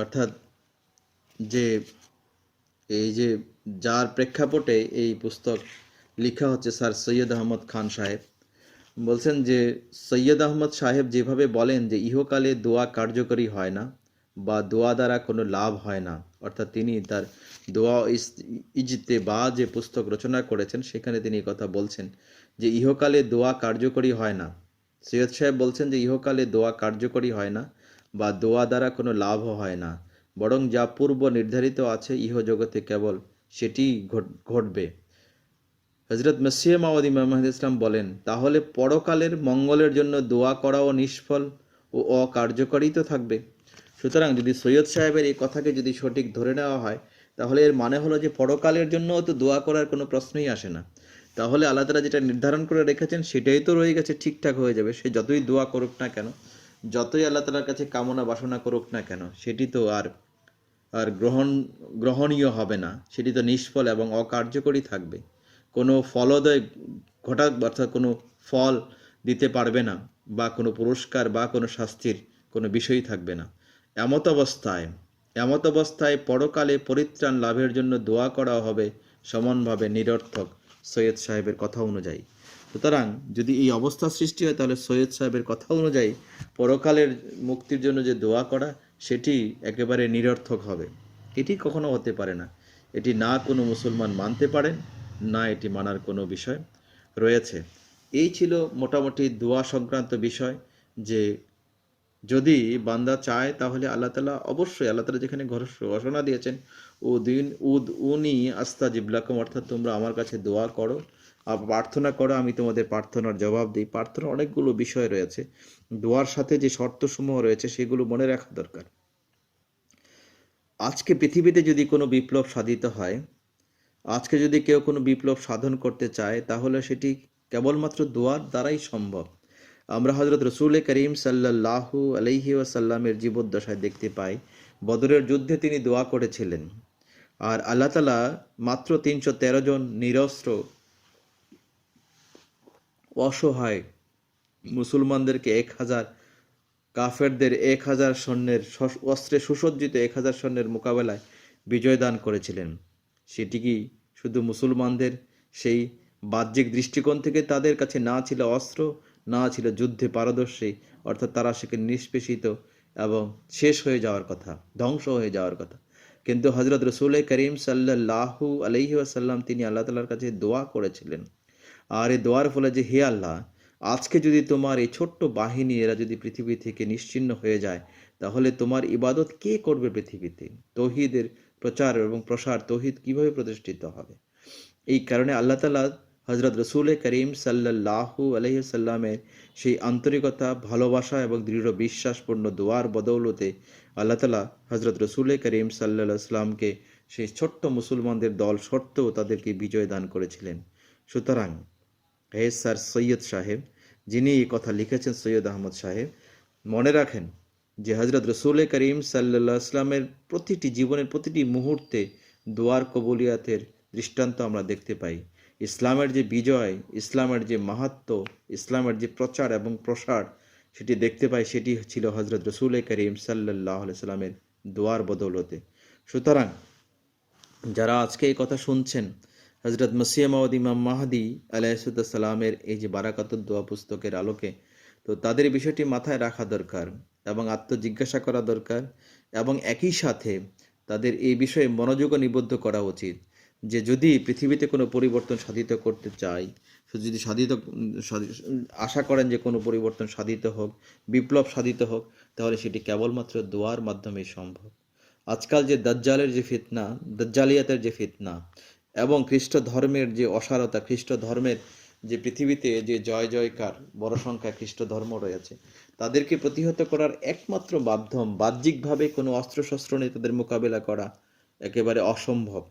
B: অর্থাৎ যে এই যে যার প্রেক্ষাপটে এই পুস্তক লেখা হচ্ছে, স্যার সৈয়দ আহমদ খান সাহেব বলছেন যে সৈয়দ আহমদ সাহেব যেভাবে বলেন যে ইহকালে দোয়া কার্যকরী হয় না বা দোয়া দ্বারা কোনো লাভ হয় না, অর্থাৎ তিনি তার দোয়া ইজতেবা যে পুস্তক রচনা করেছেন সেখানে তিনি কথা বলছেন যে ইহকালে দোয়া কার্যকরী হয় না। সৈয়দ সাহেব বলছেন যে ইহকালে দোয়া কার্যকরী হয় না বা দোয়া দ্বারা কোনো লাভও হয় না, বরং যা পূর্ব নির্ধারিত আছে ইহজগতে কেবল সেটি ঘটবে। হজরত মসিহ মাউদ ইমাম মাহদি ইসলাম বলেন, তাহলে পরকালের মঙ্গলের জন্য দোয়া করাও নিষ্ফল ও অকার্যকরী তো থাকবে। সুতরাং যদি সৈয়দ সাহেবের এই কথাকে যদি সঠিক ধরে নেওয়া হয়, তাহলে এর মানে হলো যে পরকালের জন্যও তো দোয়া করার কোনো প্রশ্নই আসে না। তাহলে আল্লাহ তাআলা যেটা নির্ধারণ করে রেখেছেন সেটাই তো রয়ে গেছে, ঠিকঠাক হয়ে যাবে। সে যতই দোয়া করুক না কেন, যতই আল্লাহ তাআলার কাছে কামনা বাসনা করুক না কেন, সেটি তো আর আর গ্রহণীয় হবে না, সেটি তো নিষ্ফল এবং অকার্যকরী থাকবে। কোনো ফলোদয় অর্থাৎ কোনো ফল দিতে পারবে না, বা কোনো পুরস্কার বা কোনো শাস্তির কোনো বিষয়ই থাকবে না। এমত অবস্থায় পরকালে পরিত্রাণ লাভের জন্য দোয়া করা হবে সমানভাবে নিরর্থক, সৈয়দ সাহেবের কথা অনুযায়ী। সুতরাং যদি এই অবস্থা সৃষ্টি হয়, তাহলে সৈয়দ সাহেবের কথা অনুযায়ী পরকালের মুক্তির জন্য যে দোয়া করা সেটি একেবারে নিরর্থক হবে। এটি কখনো হতে পারে না। এটি না কোনো মুসলমান মানতে পারেন, না এটি মানার কোনো বিষয় রয়েছে। এই ছিল মোটামুটি দোয়া সংক্রান্ত বিষয়, যে যদি বান্দা চায় তাহলে আল্লাহ তাআলা অবশ্যই, আল্লাহ তাআলা যেখানে ঘোষণা দিয়েছেন উনি আস্তাজিব লাকুম, অর্থাৎ তোমরা আমার কাছে দোয়া করো, প্রার্থনা করো, আমি তোমাদের প্রার্থনার জবাব দিই। প্রার্থনার অনেকগুলো বিষয় রয়েছে, দোয়ার সাথে যে শর্তসমূহ রয়েছে সেগুলো মনে রাখা দরকার। আজকে পৃথিবীতে যদি কোনো বিপ্লব সাধিত হয়, আজকে যদি কেউ কোনো বিপ্লব সাধন করতে চায়, তাহলে সেটি কেবলমাত্র দোয়ার দ্বারাই সম্ভব। আমরা হযরত রাসূল করিম সাল্লাল্লাহু আলাইহি ওয়াসাল্লামের জীবদ্দশায় দেখতে পাই, বদরের যুদ্ধে তিনি দোয়া করেছিলেন, আর আল্লাহ তাআলা মাত্র 313 জন নিরস্ত্র অসহায় মুসলমানদেরকে 1000, কাফেরদের 1000 সৈন্যের অস্ত্রে সুসজ্জিত 1000 সৈন্যের মোকাবেলায় বিজয় দান করেছিলেন। সেটি কি শুধু মুসলমানদের সেই বাহ্যিক দৃষ্টিকোণ থেকে তাদের কাছে না ছিল অস্ত্র, না ছিল যুদ্ধে পারদর্শী, অর্থাৎ তারা সেখানে নিষ্পেষিত এবং শেষ হয়ে যাওয়ার কথা, ধ্বংস হয়ে যাওয়ার কথা। কিন্তু হযরত রাসূল করিম সাল্লাল্লাহু আলাইহি ওয়াসাল্লাম তিনি আল্লাহ তাআলার কাছে দোয়া করেছিলেন, আর এই দোয়ার ফলে যে হে আল্লাহ, আজকে যদি তোমার এই ছোট্ট বাহিনী এরা যদি পৃথিবী থেকে নিশ্চিহ্ন হয়ে যায়, তাহলে তোমার ইবাদত কে করবে পৃথিবীতে? তৌহিদের প্রচার এবং প্রসার, তৌহিদ কিভাবে প্রতিষ্ঠিত হবে? এই কারণে আল্লাহ তাআলা হযরত রাসূল করিম সাল্লাল্লাহু আলাইহি সাল্লামের সেই আন্তরিকতা, ভালোবাসা এবং দৃঢ় বিশ্বাসপূর্ণ দোয়ার বদৌলতে আল্লাহ তাআলা হযরত রাসূল করিম সাল্লাল্লাহু আলাইহি সাল্লামকে সেই ছোট্ট মুসলমানদের দল সত্ত্বেও তাদেরকে বিজয় দান করেছিলেন। সুতরাং হে স্যার সৈয়দ সাহেব, যিনি এই কথা লিখেছেন, সৈয়দ আহমদ সাহেব, মনে রাখেন যে হযরত রাসূল করিম সাল্লাল্লাহু আলাইহি সাল্লামের প্রতিটি জীবনের প্রতিটি মুহূর্তে দোয়ার কবুলিয়াতের দৃষ্টান্ত আমরা দেখতে পাই। ইসলামের যে বিজয়, ইসলামের যে মাহাত্ম্য, ইসলামের যে প্রচার এবং প্রসার সেটি দেখতে পাই, সেটি ছিল হযরত রাসূল করিম সাল্লাল্লাহু আলাইহি সাল্লামের দোয়ার বদৌলতে। সুতরাং যারা আজকে এই কথা শুনছেন, হযরত মসিহ মাউদ ইমাম মাহদি আলাইহিসসালামের এই যে বারাকাতুদ দোয়া পুস্তকের আলোকে, তো তাদের বিষয়টি মাথায় রাখা দরকার এবং আত্মজিজ্ঞাসা করা দরকার, এবং একই সাথে তাদের এই বিষয়ে মনোযোগও নিবদ্ধ করা উচিত যে যদি পৃথিবীতে কোনো পরিবর্তন সাধিত করতে চাই, যদি আশা করেন যে কোনো পরিবর্তন সাধিত হোক, বিপ্লব সাধিত হোক, তাহলে সেটি কেবলমাত্র দোয়ার মাধ্যমেই সম্ভব। আজকাল যে দাজ্জালিয়াতের যে ফিতনা এবং খ্রিস্ট ধর্মের যে অসারতা, খ্রিস্ট ধর্মের যে পৃথিবীতে যে জয় জয়কার, বড় সংখ্যা খ্রিস্ট ধর্ম রয়েছে, তাদেরকে প্রতিহত করার একমাত্র মাধ্যম বাহ্যিকভাবে কোনো অস্ত্রশস্ত্র নিয়ে তাদের মোকাবেলা করা একেবারে অসম্ভব।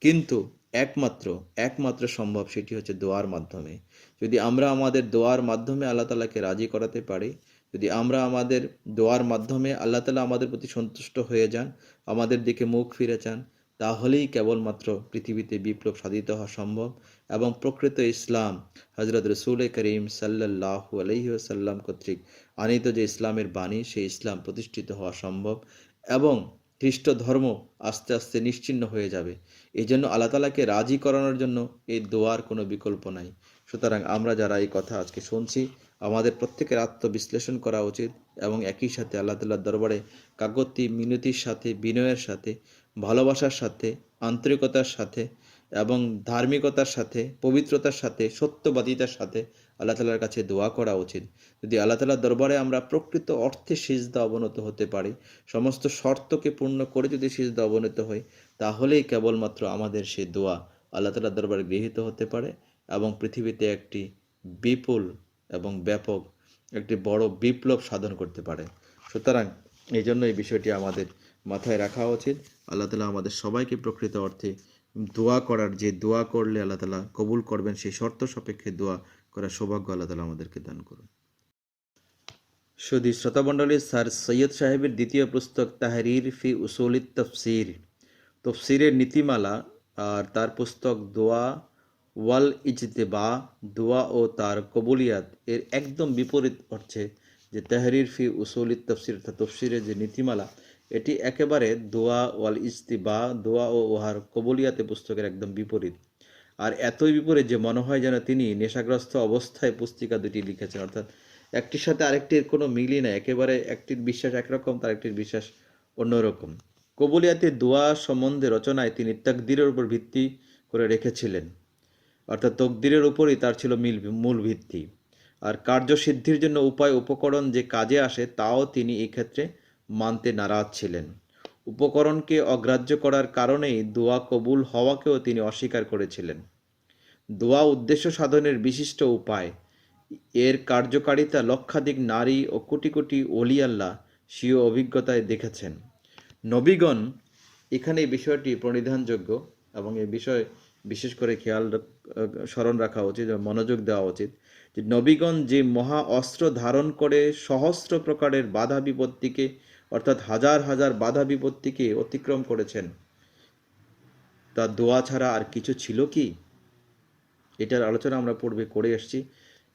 B: কিন্তু একমাত্র সম্ভব সেটি হচ্ছে দোয়ার মাধ্যমে। যদি আমরা আমাদের দোয়ার মাধ্যমে আল্লাহ তাআলাকে রাজি করাতে পারি, যদি আমরা আমাদের দোয়ার মাধ্যমে আল্লাহ তাআলা আমাদের প্রতি সন্তুষ্ট হয়ে যান, আমাদের দিকে মুখ ফিরে চান, তাহলেই কেবলমাত্র পৃথিবীতে বিপ্লব সাধিত হওয়া সম্ভব এবং প্রকৃত ইসলাম হযরত রাসূল করিম সাল্লাল্লাহু আলাইহি ওয়াসাল্লাম কর্তৃক আনীত যে ইসলামের বাণী, সেই ইসলাম প্রতিষ্ঠিত হওয়া সম্ভব এবং খ্রিস্ট ধর্ম আস্তে আস্তে নিশ্চিহ্ন হয়ে যাবে। এই জন্য আল্লাহ তাআলাকে রাজি করানোর জন্য এই দোয়ার কোনো বিকল্প নাই। সুতরাং আমরা যারা এই কথা আজকে শুনছি, আমাদের প্রত্যেকের আত্মবিশ্লেষণ করা উচিত এবং একই সাথে আল্লাহ তাআলার দরবারে কাকুতি মিনতির সাথে, বিনয়ের সাথে, ভালোবাসার সাথে, আন্তরিকতার সাথে এবং ধার্মিকতার সাথে, পবিত্রতার সাথে, সত্যবাদিতার সাথে আল্লাহ তাআলার কাছে দোয়া করা উচিত। যদি আল্লাহ তাআলার দরবারে আমরা প্রকৃত অর্থে সিজদা অবনত হতে পারি, সমস্ত শর্তকে পূর্ণ করে যদি সিজদা অবনত হই, তাহলেই কেবলমাত্র আমাদের সেই দোয়া আল্লাহ তাআলার দরবারে গৃহীত হতে পারে এবং পৃথিবীতে একটি বিপুল এবং ব্যাপক একটি বড় বিপ্লব সাধন করতে পারে। সুতরাং এই জন্য এই বিষয়টি আমাদের মাথায় রাখা উচিত। আল্লাহ তাআলা আমাদের সবাইকে প্রকৃত অর্থে দোয়া করার, যে দোয়া করলে আল্লাহ তাআলা কবুল করবেন, সেই শর্ত সাপেক্ষে দোয়া করার সৌভাগ্য আল্লাহ তাআলা আমাদেরকে দান করুন। শুধু শ্রোতামণ্ডলী, স্যার সৈয়দ সাহেবের দ্বিতীয় পুস্তক তাহরির ফি উসুলিত তফসির, তফসিরের নীতিমালা, আর তার পুস্তক দোয়া ওয়াল ইজতেবা, দোয়া ও তার কবুলিয়াত, এর একদম বিপরীত হচ্ছে যে তাহরির ফি উসুলিত তফসির, তফসিরের যে নীতিমালা, এটি একেবারে দোয়া ওয়াল ইজতিবা, দোয়া ও ওহার কবুলিয়াতে পুস্তকের একদম বিপরীত। আর এতই বিপরীত যে মনে হয় যেন তিনি নেশাগ্রস্ত অবস্থায় পুস্তিকা দুটি লিখেছেন, অর্থাৎ একটির সাথে আরেকটির কোনো মিলই নাই। একেবারে একটির বিশ্বাস একরকম, তার একটির বিশ্বাস অন্যরকম। কবুলিয়াতে দোয়া সম্বন্ধে রচনায় তিনি তাকদীরের উপর ভিত্তি করে রেখেছিলেন, অর্থাৎ তকদিরের উপরই তার ছিল মূল ভিত্তি। আর কার্যসিদ্ধির জন্য উপায় উপকরণ যে কাজে আসে তাও তিনি এই ক্ষেত্রে মানতে নারাজ ছিলেন। উপকরণকে অগ্রাহ্য করার কারণেই দোয়া কবুল হওয়াকেও তিনি অস্বীকার করেছিলেন। দোয়া উদ্দেশ্য সাধনের বিশিষ্ট উপায়, এর কার্যকারিতা লক্ষাধিক নারী ও কোটি কোটি ওলি আল্লাহ স্বীয় অভিজ্ঞতায় দেখেছেন। নবীগণ, এখানে এই বিষয়টি প্রণিধানযোগ্য এবং এই বিষয়ে বিশেষ করে স্মরণ রাখা উচিত, মনোযোগ দেওয়া উচিত যে নবীগণ যে মহা অস্ত্র ধারণ করে সহস্র প্রকারের বাধা বিপত্তিকে, অর্থাৎ হাজার হাজার বাধা বিপত্তিকে অতিক্রম করেছেন, তা দোয়া ছাড়া আর কিছু ছিল কি? এটার আলোচনা আমরা পূর্বে করে এসেছি।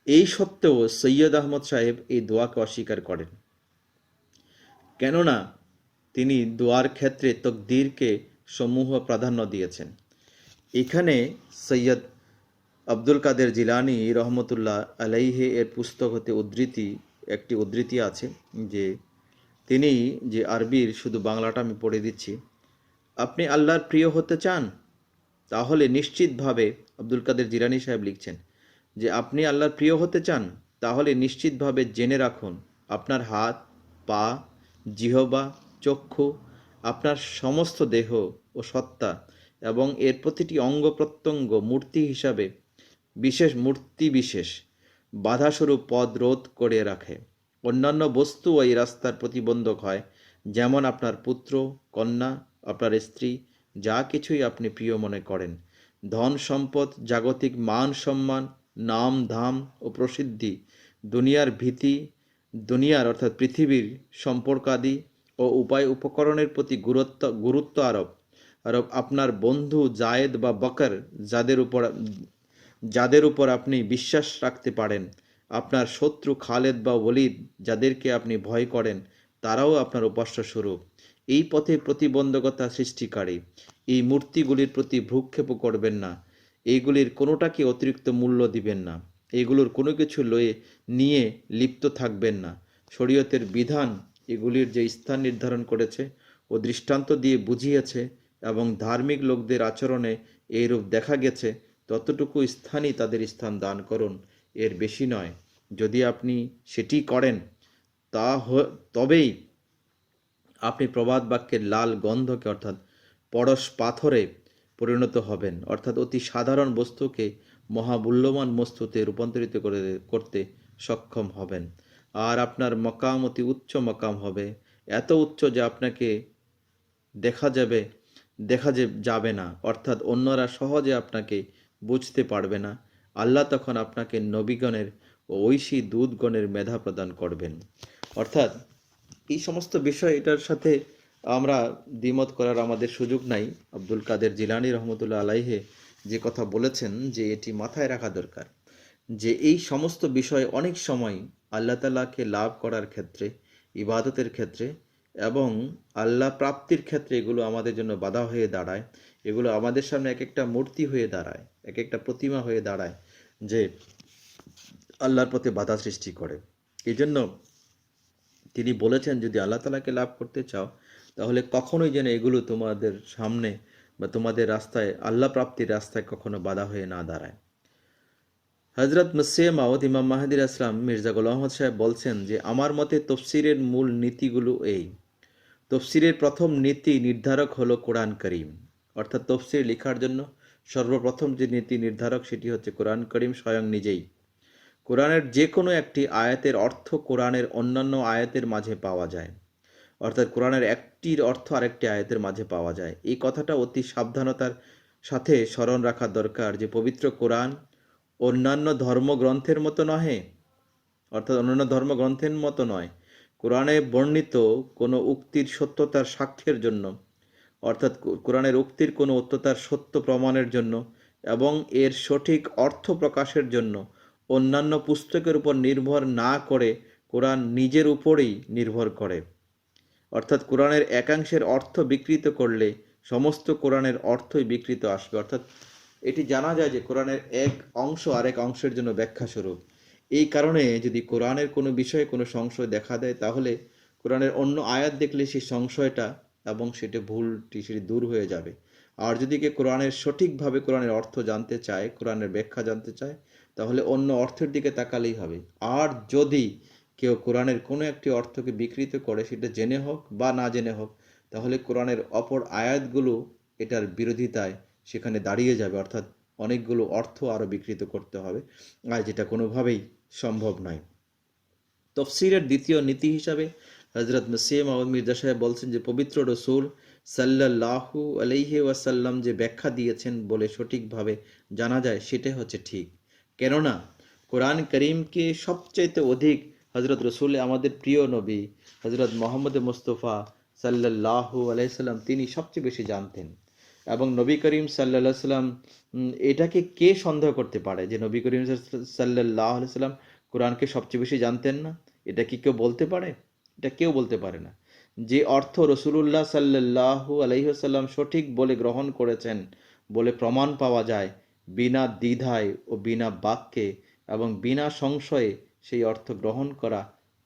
B: এই সত্ত্বেও সৈয়দ আহমদ সাহেব এই দোয়াকে অস্বীকার করেন, কেননা তিনি দোয়ার ক্ষেত্রে তকদিরকে সমূহ প্রাধান্য দিয়েছেন। এখানে সৈয়দ আব্দুল কাদের জিলানী রহমতুল্লাহ আলাইহে এর পুস্তক হতে একটি উদ্ধৃতি আছে যে তিনি যে আরবির, শুধু বাংলাটা আমি পড়ে দিচ্ছি, আপনি আল্লাহর প্রিয় হতে চান তাহলে নিশ্চিতভাবে, আব্দুল কাদের জিলানী সাহেব লিখছেন যে আপনি আল্লাহর প্রিয় হতে চান তাহলে নিশ্চিতভাবে জেনে রাখুন আপনার হাত, পা, জিহবা, চক্ষু, আপনার সমস্ত দেহ ও সত্তা এবং এর প্রতিটি অঙ্গ প্রত্যঙ্গ মূর্তি হিসাবে বিশেষ বাধাস্বরূপ পথ রোধ করে রাখে। অন্যান্য বস্তু এই রাস্তার প্রতিবন্ধক হয়, যেমন আপনার পুত্র, কন্যা, আপনার স্ত্রী, যা কিছুই আপনি প্রিয় মনে করেন, ধন সম্পদ, জাগতিক মান সম্মান, নাম ধাম ও প্রসিদ্ধি, দুনিয়ার অর্থাৎ পৃথিবীর সম্পর্কাদি ও উপায় উপকরণের প্রতি গুরুত্ব আরোপ, আপনার বন্ধু জায়েদ বা বকর, যাদের উপর আপনি বিশ্বাস রাখতে পারেন, আপনার শত্রু খালেদ বা ওলিদ, যাদেরকে আপনি ভয় করেন, তারাও আপনার উপাস্য স্বরূপ। এই পথে প্রতিবন্ধকতা সৃষ্টিকারী এই মূর্তিগুলির প্রতি ভ্রুক্ষেপও করবেন না। এইগুলির কোনোটাকে অতিরিক্ত মূল্য দিবেন না। এগুলোর কোনো কিছু নিয়ে লিপ্ত থাকবেন না। শরীয়তের বিধান এগুলির যে স্থান নির্ধারণ করেছে ও দৃষ্টান্ত দিয়ে বুঝিয়েছে এবং ধার্মিক লোকদের আচরণে এইরূপ দেখা গেছে, ততটুকু স্থানই তাদের স্থান দান করুন, এর বেশি নয়। যদি আপনি সেটি করেন তবেই আপনি প্রবাদ বাক্যের লাল গন্ধকে, অর্থাৎ পরশ পাথরে পরিণত হবেন, অর্থাৎ অতি সাধারণ বস্তুকে মহামূল্যবান বস্তুতে রূপান্তরিত করতে সক্ষম হবেন। আর আপনার মকাম অতি উচ্চ মকাম হবে, এত উচ্চ যে আপনাকে দেখা যাবে না, অর্থাৎ অন্যরা সহজে আপনাকে বুঝতে পারবে না। আল্লাহ তখন আপনাকে নবীগণের ও ঐশী দূতগণের মেধা প্রদান করবেন। অর্থাৎ এই সমস্ত বিষয়, এটার সাথে আমরা দ্বিমত করার আমাদের সুযোগ নাই। আব্দুল কাদের জিলানী রহমতুল্লাহ আলাইহে যে কথা বলেছেন, যে এটি মাথায় রাখা দরকার, যে এই সমস্ত বিষয় অনেক সময় আল্লাহ তাআলাকে লাভ করার ক্ষেত্রে, ইবাদতের ক্ষেত্রে এবং আল্লাহ প্রাপ্তির ক্ষেত্রে এগুলো আমাদের জন্য বাধা হয়ে দাঁড়ায়। এগুলো আমাদের সামনে এক একটা মূর্তি হয়ে দাঁড়ায়, এক একটা প্রতিমা হয়ে দাঁড়ায়, যে আল্লাহর পথে বাধা সৃষ্টি করে। এই জন্য তিনি বলেছেন, যদি আল্লাহ তাআলাকে লাভ করতে চাও, তাহলে কখনোই যেন এগুলো তোমাদের সামনে বা তোমাদের রাস্তায়, আল্লাহ প্রাপ্তির রাস্তায় কখনো বাধা হয়ে না দাঁড়ায়। হযরত মুসিহ মাউদ ইমাম মাহদী আসলাম মির্জা গোলাম আহমদ সাহেব বলছেন যে, আমার মতে তফসিরের মূল নীতিগুলো এই। তফসিরের প্রথম নীতি নির্ধারক হলো কোরআন করিম। অর্থাৎ তফসির লেখার জন্য সর্বপ্রথম যে নীতি নির্ধারক, সেটি হচ্ছে কোরআন করিম স্বয়ং নিজেই। কোরআনের যে কোনো একটি আয়াতের অর্থ কোরআনের অন্যান্য আয়াতের মাঝে পাওয়া যায়। অর্থাৎ কোরআনের একটির অর্থ আরেকটি আয়াতের মাঝে পাওয়া যায়। এই কথাটা অতি সাবধানতার সাথে স্মরণ রাখা দরকার, যে পবিত্র কোরআন অন্যান্য ধর্মগ্রন্থের মতো নহে। অর্থাৎ অন্যান্য ধর্মগ্রন্থের মতো নয়। কোরআনে বর্ণিত কোনো উক্তির সত্যতার সাক্ষ্যের জন্য, অর্থাৎ কোরআনের উক্তির কোনো সত্যতার সত্য প্রমাণের জন্য এবং এর সঠিক অর্থ প্রকাশের জন্য অন্যান্য পুস্তকের উপর নির্ভর না করে কোরআন নিজের উপরেই নির্ভর করে। অর্থাৎ কোরআনের একাংশের অর্থ বিকৃত করলে সমস্ত কোরআনের অর্থই বিকৃত আসবে। অর্থাৎ এটি জানা যায় যে কোরআনের এক অংশ আরেক অংশের জন্য ব্যাখ্যা স্বরূপ। এই কারণে যদি কোরআনের কোনো বিষয়ে কোনো সংশয় দেখা দেয়, তাহলে কোরআনের অন্য আয়াত দেখলে সেই সংশয়টা এবং সেটা ভুলটি সেটি দূর হয়ে যাবে। আর যদি কেউ কোরআনের সঠিকভাবে কোরআনের অর্থ জানতে চায়, কোরআনের ব্যাখ্যা জানতে চায়, তাহলে অন্য অর্থের দিকে তাকালেই হবে। আর যদি কেউ কোরআনের কোনো একটি অর্থকে বিকৃত করে, সেটা জেনে হোক বা না জেনে হোক, তাহলে কোরআনের অপর আয়াতগুলো এটার বিরোধিতায় সেখানে দাঁড়িয়ে যাবে। অর্থাৎ অনেকগুলো অর্থ আরও বিকৃত করতে হবে, আর যেটা কোনোভাবেই সম্ভব নয়। তফসিরের দ্বিতীয় নীতি হিসাবে হযরত মুসিহ মাউদ মির্জা সাহেব বলছেন যে, পবিত্র রসুল সাল্লাল্লাহু আলাইহি ওয়াসাল্লাম যে ব্যাখ্যা দিয়েছেন বলে সঠিকভাবে জানা যায়, সেটাই হচ্ছে ঠিক। কেননা কোরআন করিমকে সবচাইতে অধিক হযরত রসুল, আমাদের প্রিয় নবী হযরত মুহাম্মদ মুস্তাফা সাল্লাল্লাহু আলাইহি সাল্লাম, তিনি সবচেয়ে বেশি জানতেন। এবং নবী করিম সাল্লাল্লাহু আলাইহি সাল্লাম, এটাকে কে সন্দেহ করতে পারে যে নবী করিম সাল্লাল্লাহু আলাইহি সাল্লাম কোরআনকে সবচেয়ে বেশি জানতেন না? এটা কি কেউ বলতে পারে? এটা কেউ বলতে পারে না। যে অর্থ রসুলুল্লাহ সাল্লাল্লাহু আলাইহি ওয়াসাল্লাম সঠিক বলে গ্রহণ করেছেন বলে প্রমাণ পাওয়া যায়, বিনা দ্বিধায় ও বিনা বাক্যে এবং বিনা সংশয়ে সেই অর্থ গ্রহণ করা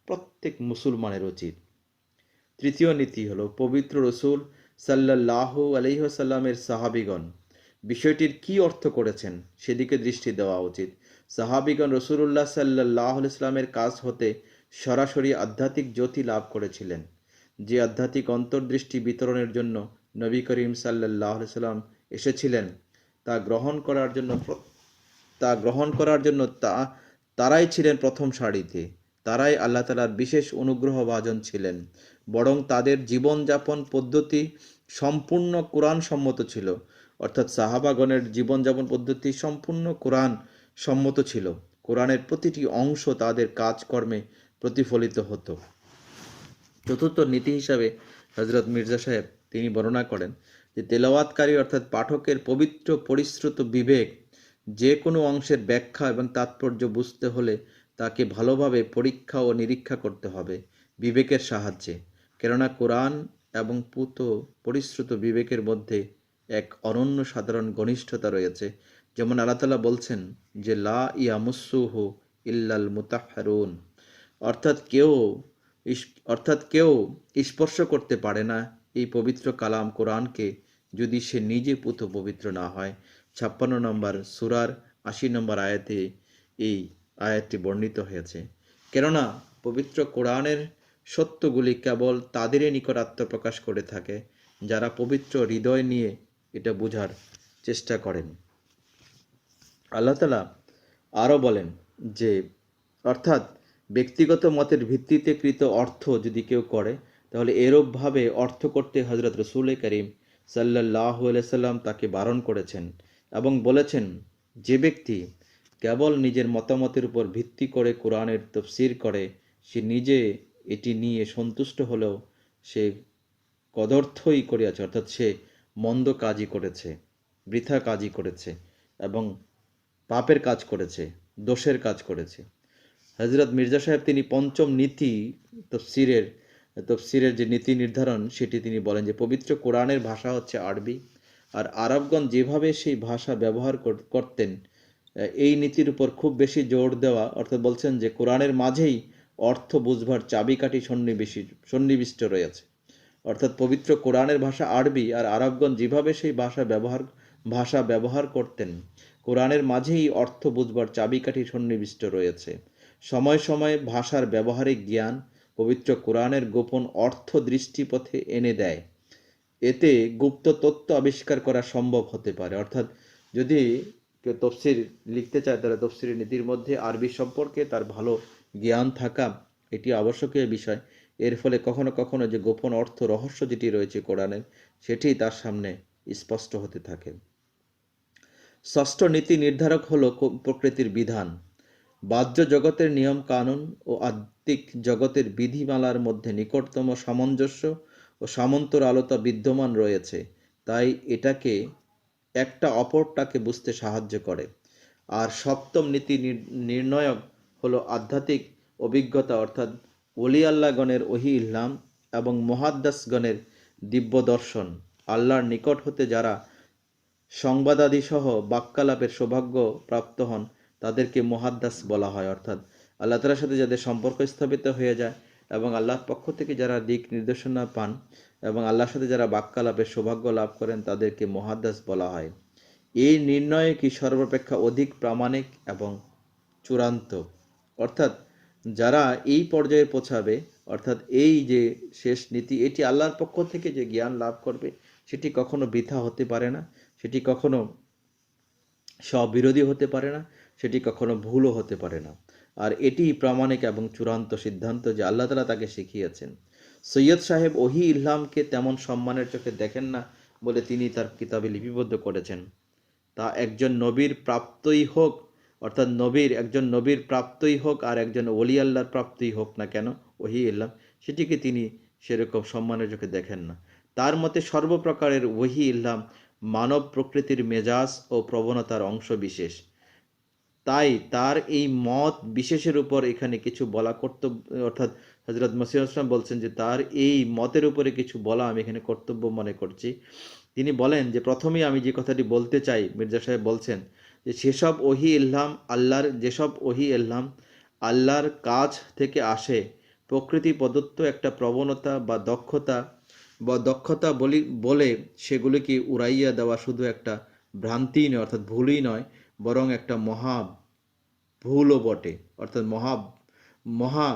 B: প্রত্যেক মুসলমানের উচিত। তৃতীয় নীতি হলো, পবিত্র রসুল সাল্লাল্লাহু আলাইহি ওয়াসাল্লামের সাহাবীগণ বিষয়টির কি অর্থ করেছেন সেদিকে দৃষ্টি দেওয়া উচিত। সাহাবীগণ রসুলুল্লাহ সাল্লাল্লাহু আলাইহি ওয়াসাল্লামের কাছ হতে সরাসরি আধ্যাত্মিক জ্যোতি লাভ করেছিলেন। যে আধ্যাত্মিক অন্তর্দৃষ্টি বিতরণের জন্য নবী করিম সাল্লাল্লাহু আলাইহি ওয়াসাল্লাম এসেছিলেন, তা গ্রহণ করার জন্য তারাই ছিলেন প্রথম সারিতে। তারাই আল্লাহ তাআলার বিশেষ অনুগ্রহভাজন ছিলেন। বরং তাদের জীবনযাপন পদ্ধতি সম্পূর্ণ কোরআন সম্মত ছিল। অর্থাৎ সাহাবাগণের জীবনযাপন পদ্ধতি সম্পূর্ণ কোরআন সম্মত ছিল। কোরআনের প্রতিটি অংশ তাদের কাজকর্মে প্রতিফলিত হতো। চতুর্থ নীতি হিসাবে হযরত মির্জা সাহেব তিনি বর্ণনা করেন যে, তেলাওয়াতকারী অর্থাৎ পাঠকের পবিত্র পরিশ্রুত বিবেক যে কোনো অংশের ব্যাখ্যা এবং তাৎপর্য বুঝতে হলে তাকে ভালোভাবে পরীক্ষা ও নিরীক্ষা করতে হবে বিবেকের সাহায্যে। কেননা কোরআন এবং পরিশ্রুত বিবেকের মধ্যে এক অনন্য সাধারণ ঘনিষ্ঠতা রয়েছে। যেমন আল্লাহ তাআলা বলছেন যে, লা ইয়ামুসসুহু ইল্লাল মুতাহহারুন। অর্থাৎ কেউ স্পর্শ করতে পারে না এই পবিত্র কালাম কোরআনকে, যদি সে নিজে পুত পবিত্র না হয়। 56 নম্বর সূরার 80 নম্বর আয়াতে এই আয়াতটি বর্ণিত হয়েছে। কেননা পবিত্র কোরআনের সত্যগুলি কেবল তাদেরই নিকট আত্মপ্রকাশ করে থাকে যারা পবিত্র হৃদয় নিয়ে এটা বোঝার চেষ্টা করেন। আল্লাহ তাআলা আরও বলেন যে, অর্থাৎ ব্যক্তিগত মতের ভিত্তিতে কৃত অর্থ যদি কেউ করে, তাহলে এরূপভাবে অর্থ করতে হযরত রসূল করিম সাল্লাল্লাহু আলাইহি সাল্লাম তাকে বারণ করেছেন এবং বলেছেন, যে ব্যক্তি কেবল নিজের মতামতের উপর ভিত্তি করে কোরআনের তফসির করে, সে নিজে এটি নিয়ে সন্তুষ্ট হলেও সে কদর্থই করিয়াছে, অর্থাৎ সে মন্দ কাজই করেছে, বৃথা কাজই করেছে এবং পাপের কাজ করেছে, দোষের কাজ করেছে। হযরত মির্জা সাহেব তিনি পঞ্চম নীতি তফসিরের যে নীতি নির্ধারণ সেটি তিনি বলেন যে পবিত্র কোরআনের ভাষা হচ্ছে আরবি, আর আরবগণ যেভাবে সেই ভাষা ব্যবহার করতেন এই নীতির উপর খুব বেশি জোর দেওয়া, অর্থাৎ বলছেন যে কোরআনের মাঝেই অর্থ বুঝবার চাবিকাঠি সন্নিবিষ্ট রয়েছে। অর্থাৎ পবিত্র কোরআনের ভাষা আরবি, আর আরবগণ যেভাবে সেই ভাষা ব্যবহার করতেন কোরআনের মাঝেই অর্থ বুঝবার চাবিকাঠি সন্নিবিষ্ট রয়েছে। সময় সময়ে ভাষার ব্যবহারিক জ্ঞান পবিত্র কোরআনের গোপন অর্থ দৃষ্টিপথে এনে দেয়। এতে গুপ্ত তত্ত্ব আবিষ্কার করা সম্ভব হতে পারে। অর্থাৎ যদি কেউ তফসির লিখতে চায় তাহলে তফসিরের নীতির মধ্যে আরবি সম্পর্কে তার ভালো জ্ঞান থাকা এটি আবশ্যকীয় বিষয়। এর ফলে কখনো কখনো যে গোপন অর্থ রহস্য যেটি রয়েছে কোরআনের সেটি তার সামনে স্পষ্ট হতে থাকে। ষষ্ঠ নীতি নির্ধারক হলো প্রকৃতির বিধান। বাহ্য জগতের নিয়ম কানুন ও আত্মিক জগতের বিধিমালার মধ্যে নিকটতম সামঞ্জস্য ও সামন্তরালতা বিদ্যমান রয়েছে, তাই এটাকে একটা অপরটাকে বুঝতে সাহায্য করে। আর সপ্তম নীতি নির্ণয়ক হলো আধ্যাত্মিক অভিজ্ঞতা, অর্থাৎ ওলি আল্লাহগণের ওহি ইলহাম এবং মুহাদ্দাসগণের দিব্য দর্শন। আল্লাহর নিকট হতে যারা সংবাদাদি সহ বাক্যালাপের সৌভাগ্য প্রাপ্ত হন তাদেরকে মুহাদ্দাস বলা হয়। অর্থাৎ আল্লাহ তাআলার সাথে যাদের সম্পর্ক স্থাপিত হয়ে যায় এবং আল্লাহর পক্ষ থেকে যারা দিক নির্দেশনা পান এবং আল্লাহর সাথে যারা বাক্যালাপের সৌভাগ্য লাভ করেন তাদেরকে মুহাদ্দাস বলা হয়। এই নির্ণয় কি সর্বাপেক্ষা অধিক প্রামাণিক এবং চূড়ান্ত। অর্থাৎ যারা এই পর্যায়ে পৌঁছাবে, অর্থাৎ এই যে শেষ নীতি, এটি আল্লাহর পক্ষ থেকে যে জ্ঞান লাভ করবে সেটি কখনো বৃথা হতে পারে না, সেটি কখনো স্ববিরোধী হতে পারে না, সেটি কখনো ভুলও হতে পারে না। আর এটি প্রামাণিক এবং চূড়ান্ত সিদ্ধান্ত যে আল্লাহ তাআলা তাকে শিখিয়েছেন। সৈয়দ সাহেব ওহি ইলহামকে তেমন সম্মানের চোখে দেখেন না বলে তিনি তার কিতাবে লিপিবদ্ধ করেছেন। তা একজন নবীর প্রাপ্তই হোক, অর্থাৎ একজন নবীর প্রাপ্তই হোক আর একজন ওলি আল্লাহর প্রাপ্তই হোক না কেন, ওহি ইলহাম সেটিকে তিনি সেরকম সম্মানের চোখে দেখেন না। তার মতে সর্বপ্রকারের ওহি ইলহাম মানব প্রকৃতির মেজাজ ও প্রবণতার অংশ বিশেষ। তাই তার এই মত বিশেষের উপর এখানে কিছু বলা কর্তব্য, অর্থাৎ হযরত মসিহ ইসলাম বলছেন যে তার এই মতের উপরে কিছু বলা আমি এখানে কর্তব্য মনে করছি। তিনি বলেন যে প্রথমেই আমি যে কথাটি বলতে চাই, মির্জা সাহেব বলছেন যে যেসব ওহি ইলহাম আল্লাহর কাছ থেকে আসে প্রকৃতি প্রদত্ত একটা প্রবণতা বা দক্ষতা বলে সেগুলিকে উড়াইয়া দেওয়া শুধু একটা ভ্রান্তি নয়, অর্থাৎ ভুলই নয়, বরং একটা মহা ভুলও বটে, অর্থাৎ মহা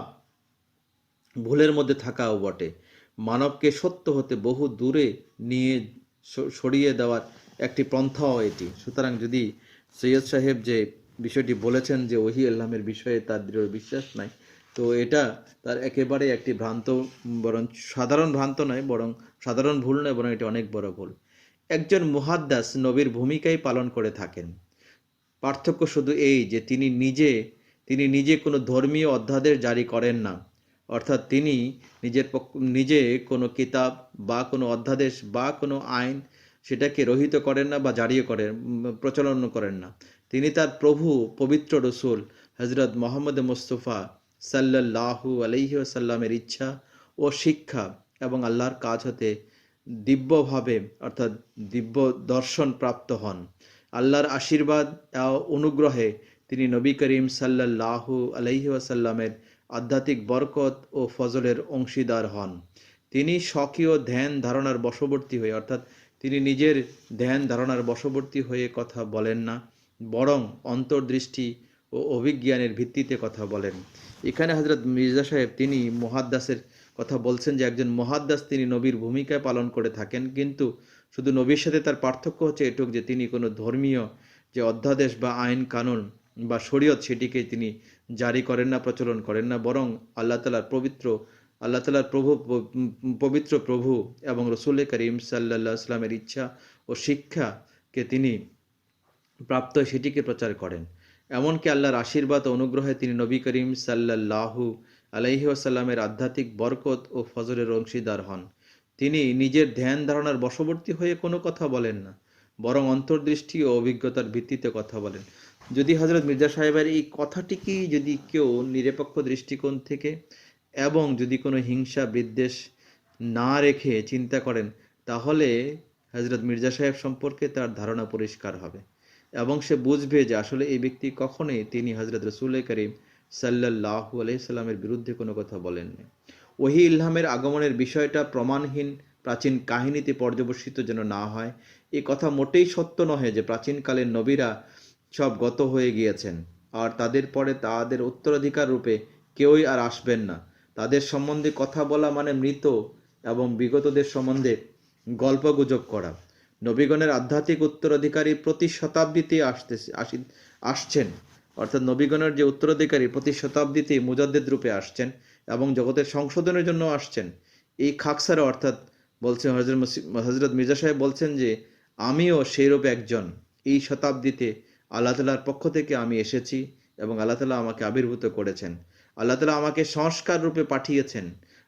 B: ভুলের মধ্যে থাকাও বটে। মানবকে সত্য হতে বহু দূরে নিয়ে সরিয়ে দেওয়ার একটি পন্থাও এটি। সুতরাং যদি সৈয়দ সাহেব যে বিষয়টি বলেছেন যে ওহি আল্লাহের বিষয়ে তার দৃঢ় বিশ্বাস নাই, তো এটা তার একেবারে একটি বরং সাধারণ ভ্রান্ত নয়, বরং সাধারণ ভুল নয়, বরং এটি অনেক বড় ভুল। একজন মুহাদ্দাস নবীর ভূমিকাই পালন করে থাকেন। পার্থক্য শুধু এই যে তিনি নিজে কোনো ধর্মীয় অধ্যাদেশ জারি করেন না, অর্থাৎ তিনি নিজে কোনো কিতাব বা কোনো অধ্যাদেশ বা কোনো আইন সেটাকে রহিত করেন না বা প্রচলন করেন না। তিনি তার প্রভু পবিত্র রসুল হযরত মুহাম্মদ মুস্তাফা সাল্লাল্লাহু আলাইহি ওয়াসাল্লামের ইচ্ছা ও শিক্ষা এবং আল্লাহর কাছ হতে দিব্যভাবে, অর্থাৎ দিব্য দর্শন প্রাপ্ত হন। আল্লাহর আশীর্বাদ ও অনুগ্রহে তিনি নবী করিম সাল্লাল্লাহু আলাইহি ওয়াসাল্লামের আধ্যাত্মিক বরকত ও ফজলের অংশীদার হন। তিনি স্বকীয় ধ্যান ধারণার বশবর্তী হয়ে, অর্থাৎ তিনি নিজের ধ্যান ধারণার বশবর্তী হয়ে কথা বলেন না, বরং অন্তর্দৃষ্টি ও অভিজ্ঞানের ভিত্তিতে কথা বলেন। এখানে হযরত মির্জা সাহেব তিনি মুহাদ্দাসের কথা বলছেন যে একজন মুহাদ্দাস তিনি নবীর ভূমিকায় পালন করে থাকেন, কিন্তু শুধু নবীর সাথে তার পার্থক্য হচ্ছে এটুক যে তিনি কোনো ধর্মীয় যে অধ্যাদেশ বা আইন কানুন বা শরীয়ত সেটিকে তিনি জারি করেন না, প্রচলন করেন না, বরং আল্লাহ তাআলার পবিত্র প্রভু এবং রসুল করিম সাল্লাল্লাহু আলাইহি ওয়াসাল্লামের ইচ্ছা ও শিক্ষাকে তিনি প্রাপ্ত সেটিকে প্রচার করেন। এমনকি আল্লাহর আশীর্বাদ ও অনুগ্রহে তিনি নবী করিম সাল্লাল্লাহু আলাইহি ওয়াসাল্লামের আধ্যাত্মিক বরকত ও ফজরের অংশীদার হন। তিনি নিজের ধ্যান ধারণার বশবর্তী হয়ে কোনো কথা বলেন না, বরং অন্তর্দৃষ্টি ও অভিজ্ঞতার ভিত্তিতে কথা বলেন। যদি হজরত মির্জা সাহেবের এই কথাটিকে যদি কেউ নিরপেক্ষ দৃষ্টিকোণ থেকে এবং যদি কোনো হিংসা বিদ্বেষ না রেখে চিন্তা করেন, তাহলে হজরত মির্জা সাহেব সম্পর্কে তার ধারণা পরিষ্কার হবে এবং সে বুঝবে যে আসলে এই ব্যক্তি কখনোই তিনি হজরত রসুল করিম সাল্লাল্লাহু আলাইহি সাল্লামের বিরুদ্ধে কোনো কথা বলেননি। ওহী ইলহামের আগমনের বিষয়টা প্রমাণহীন প্রাচীন কাহিনীতে পর্যবসিত যেন না হয়। এ কথা মোটেই সত্য নহে যে প্রাচীনকালের নবীরা সব গত হয়ে গিয়েছেন আর তাদের পরে তাদের উত্তরাধিকার রূপে কেউই আর আসবেন না। তাদের সম্বন্ধে কথা বলা মানে মৃত এবং বিগতদের সম্বন্ধে গল্পগুজব করা। নবীগণের আধ্যাত্মিক উত্তরাধিকারী প্রতি শতাব্দীতে আসছেন, অর্থাৎ নবীগণের যে উত্তরাধিকারী প্রতি শতাব্দীতে মুজাদ্দেদ রূপে আসছেন এবং জগতের সংশোধনের জন্য আসছেন। এই খাকসারা অর্থাৎ বলছেন হজরত মির্জা সাহেব বলছেন যে আমিও সেই রূপে একজন। এই শতাব্দীতে আল্লাহ তাআলার পক্ষ থেকে আমি এসেছি এবং আল্লাহ তাআলা আমাকে আবির্ভূত করেছেন। আল্লাহ তাআলা আমাকে সংস্কার রূপে পাঠিয়েছেন।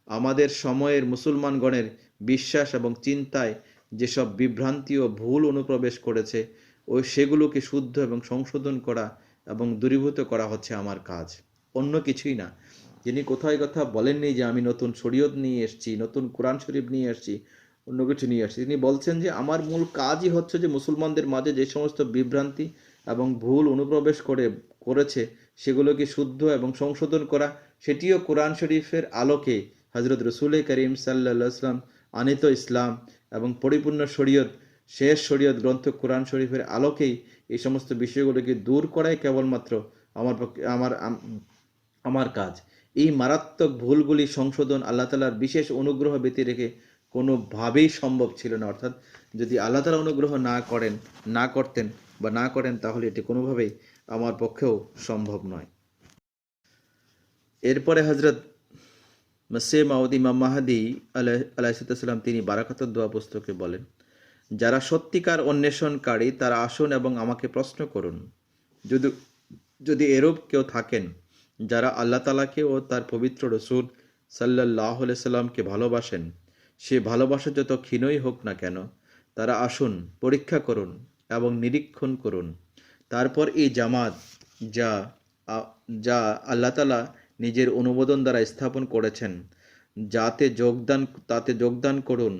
B: আমাদের সময়ের মুসলমানগণের বিশ্বাস এবং চিন্তায় যেসব বিভ্রান্তি ও ভুল অনুপ্রবেশ করেছে সেগুলোকে শুদ্ধ এবং সংশোধন করা এবং দূরীভূত করা হচ্ছে আমার কাজ, অন্য কিছুই না। যিনি কোথায় কথা বলেননি যে আমি নতুন শরীয়ত নিয়ে এসেছি, নতুন কোরআন শরীফ নিয়ে এসেছি, অন্য কিছু নিয়ে আসছি। তিনি বলছেন যে আমার মূল কাজই হচ্ছে যে মুসলমানদের মাঝে যে সমস্ত বিভ্রান্তি এবং ভুল অনুপ্রবেশ করেছে সেগুলোকে শুদ্ধ এবং সংশোধন করা, সেটিও কোরআন শরীফের আলোকে হজরত রসুল করিম সাল্লাল্লাহু আলাইহি ওয়াসাল্লাম আনিত ইসলাম এবং পরিপূর্ণ শরীয়ত, শেষ শরীয়ত গ্রন্থ কোরআন শরীফের আলোকেই এই সমস্ত বিষয়গুলোকে দূর করাই কেবলমাত্র আমার পক্ষে আমার কাজ। এই মারাত্মক ভুলগুলি সংশোধন আল্লাহ তাআলার বিশেষ অনুগ্রহ ব্যতী রেখে কোনোভাবেই সম্ভব ছিল না। অর্থাৎ যদি আল্লাহ তাআলা অনুগ্রহ না করেন তাহলে এটি কোনোভাবেই আমার পক্ষেও সম্ভব নয়। এরপরে হজরত মসিহ মাউদ ইমাম মাহদী আলাইহিসসালাম তিনি বারাকাতুদ দোয়া পুস্তকে বলেন, যারা সত্যিকার অন্বেষণকারী তারা আসুন এবং আমাকে প্রশ্ন করুন। যদি এরূপ কেউ থাকেন যারা আল্লাহ তাআলাকে ও তার পবিত্র রসুল সাল্লাল্লাহু আলাইহি সাল্লামকে ভালোবাসেন, সে ভালোবাসা যত ক্ষীণই হোক না কেন, তারা আসুন, পরীক্ষা করুন এবং নিরীক্ষণ করুন। তারপর এই জামাত যা আল্লাহ তাআলা নিজের অনুমোদন দ্বারা স্থাপন করেছেন তাতে যোগদান করুন,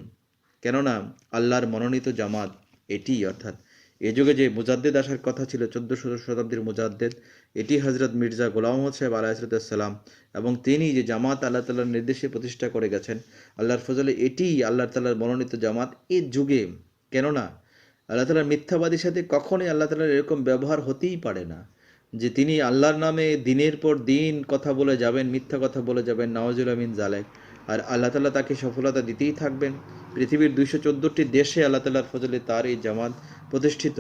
B: কেননা আল্লাহর মনোনীত জামাত এটি। অর্থাৎ এ যুগে যে মুজাদ্দেদ আসার কথা ছিল 1400 শতাব্দীর মুজাদ্দেদ, এটি হজরত মির্জা গোলাম মোহাম্মদ সাহেব আলাইহিসসালাম, এবং তিনি যে জামাত আল্লাহ তাআলার নির্দেশে প্রতিষ্ঠা করে গেছেন আল্লাহর ফজলে, এটি আল্লাহ তাআলার মনোনীত জামাত এই যুগে। কেননা আল্লাহ তাআলার মিথ্যাবাদীর সাথে কখনোই আল্লাহ তাআলার এরকম ব্যবহার হতেই পারে না যে তিনি আল্লাহর নামে দিনের পর দিন কথা বলে যাবেন, মিথ্যা কথা বলে যাবেন, নাউজুবিল্লাহ মিন যালিক, আর আল্লাহ তাআলা তাকে সফলতা দিতেই থাকবেন। পৃথিবীর 214টি দেশে আল্লাহ তাআলার ফজলে তার এই জামাত প্রতিষ্ঠিত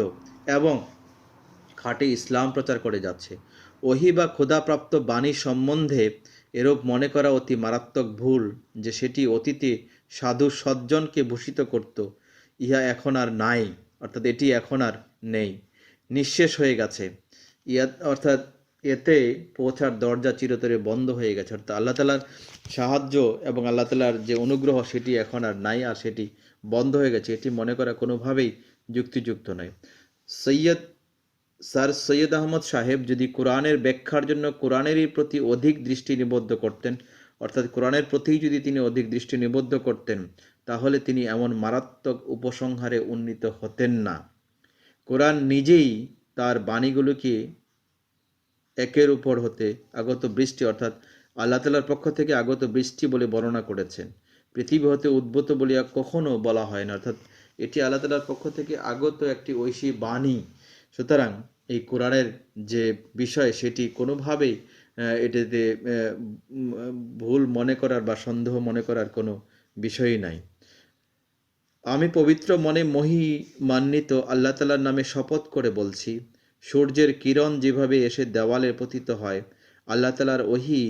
B: এবং খাঁটি ইসলাম প্রচার করে যাচ্ছে। ওহী বা খোদাপ্রাপ্ত বাণী সম্বন্ধে এরূপ মনে করা অতি মারাত্মক ভুল যে সেটি অতীতে সাধু সজ্জনকে ভূষিত করত, ইহা এখন আর নাই। অর্থাৎ এটি এখন আর নেই, নিঃশেষ হয়ে গেছে। অর্থাৎ এতে পৌঁছার দরজা চিরতরে বন্ধ হয়ে গেছে। অর্থাৎ আল্লাহ তাআলার সাহায্য এবং আল্লাহ তাআলার যে অনুগ্রহ সেটি এখন আর নাই, আর সেটি বন্ধ হয়ে গেছে। এটি মনে করা কোনোভাবেই যুক্তিযুক্ত নয়। স্যার সৈয়দ আহমদ সাহেব যদি কোরআনের ব্যাখ্যার জন্য কোরআনেরই প্রতি অধিক দৃষ্টি নিবদ্ধ করতেন, অর্থাৎ কোরআনের প্রতি যদি তিনি অধিক দৃষ্টি নিবদ্ধ করতেন, তাহলে তিনি এমন মারাত্মক উপসংহারে উন্নীত হতেন না। কোরআন নিজেই তার বাণীগুলোকে একের উপর হতে আগত বৃষ্টি, অর্থাৎ আল্লাহ তাআলার পক্ষ থেকে আগত বৃষ্টি বলে বর্ণনা করেছেন। পৃথিবী হতে উদ্ভূত বলিয়া কখনো বলা হয় না, অর্থাৎ এটি আল্লাহ তাআলার পক্ষ থেকে আগত একটি ঐশী বাণী। সুতরাং এই কোরআনের যে বিষয় সেটি কোনোভাবেই এটাতে ভুল মনে করার বা সন্দেহ মনে করার কোনো বিষয়ই নাই। আমি পবিত্র মনে মহিমান্বিত আল্লাহ তাআলার নামে শপথ করে বলছি, সূর্যের কিরণ যেভাবে এসে দেওয়ালে পতিত হয়, আল্লাহ তাআলার ওহী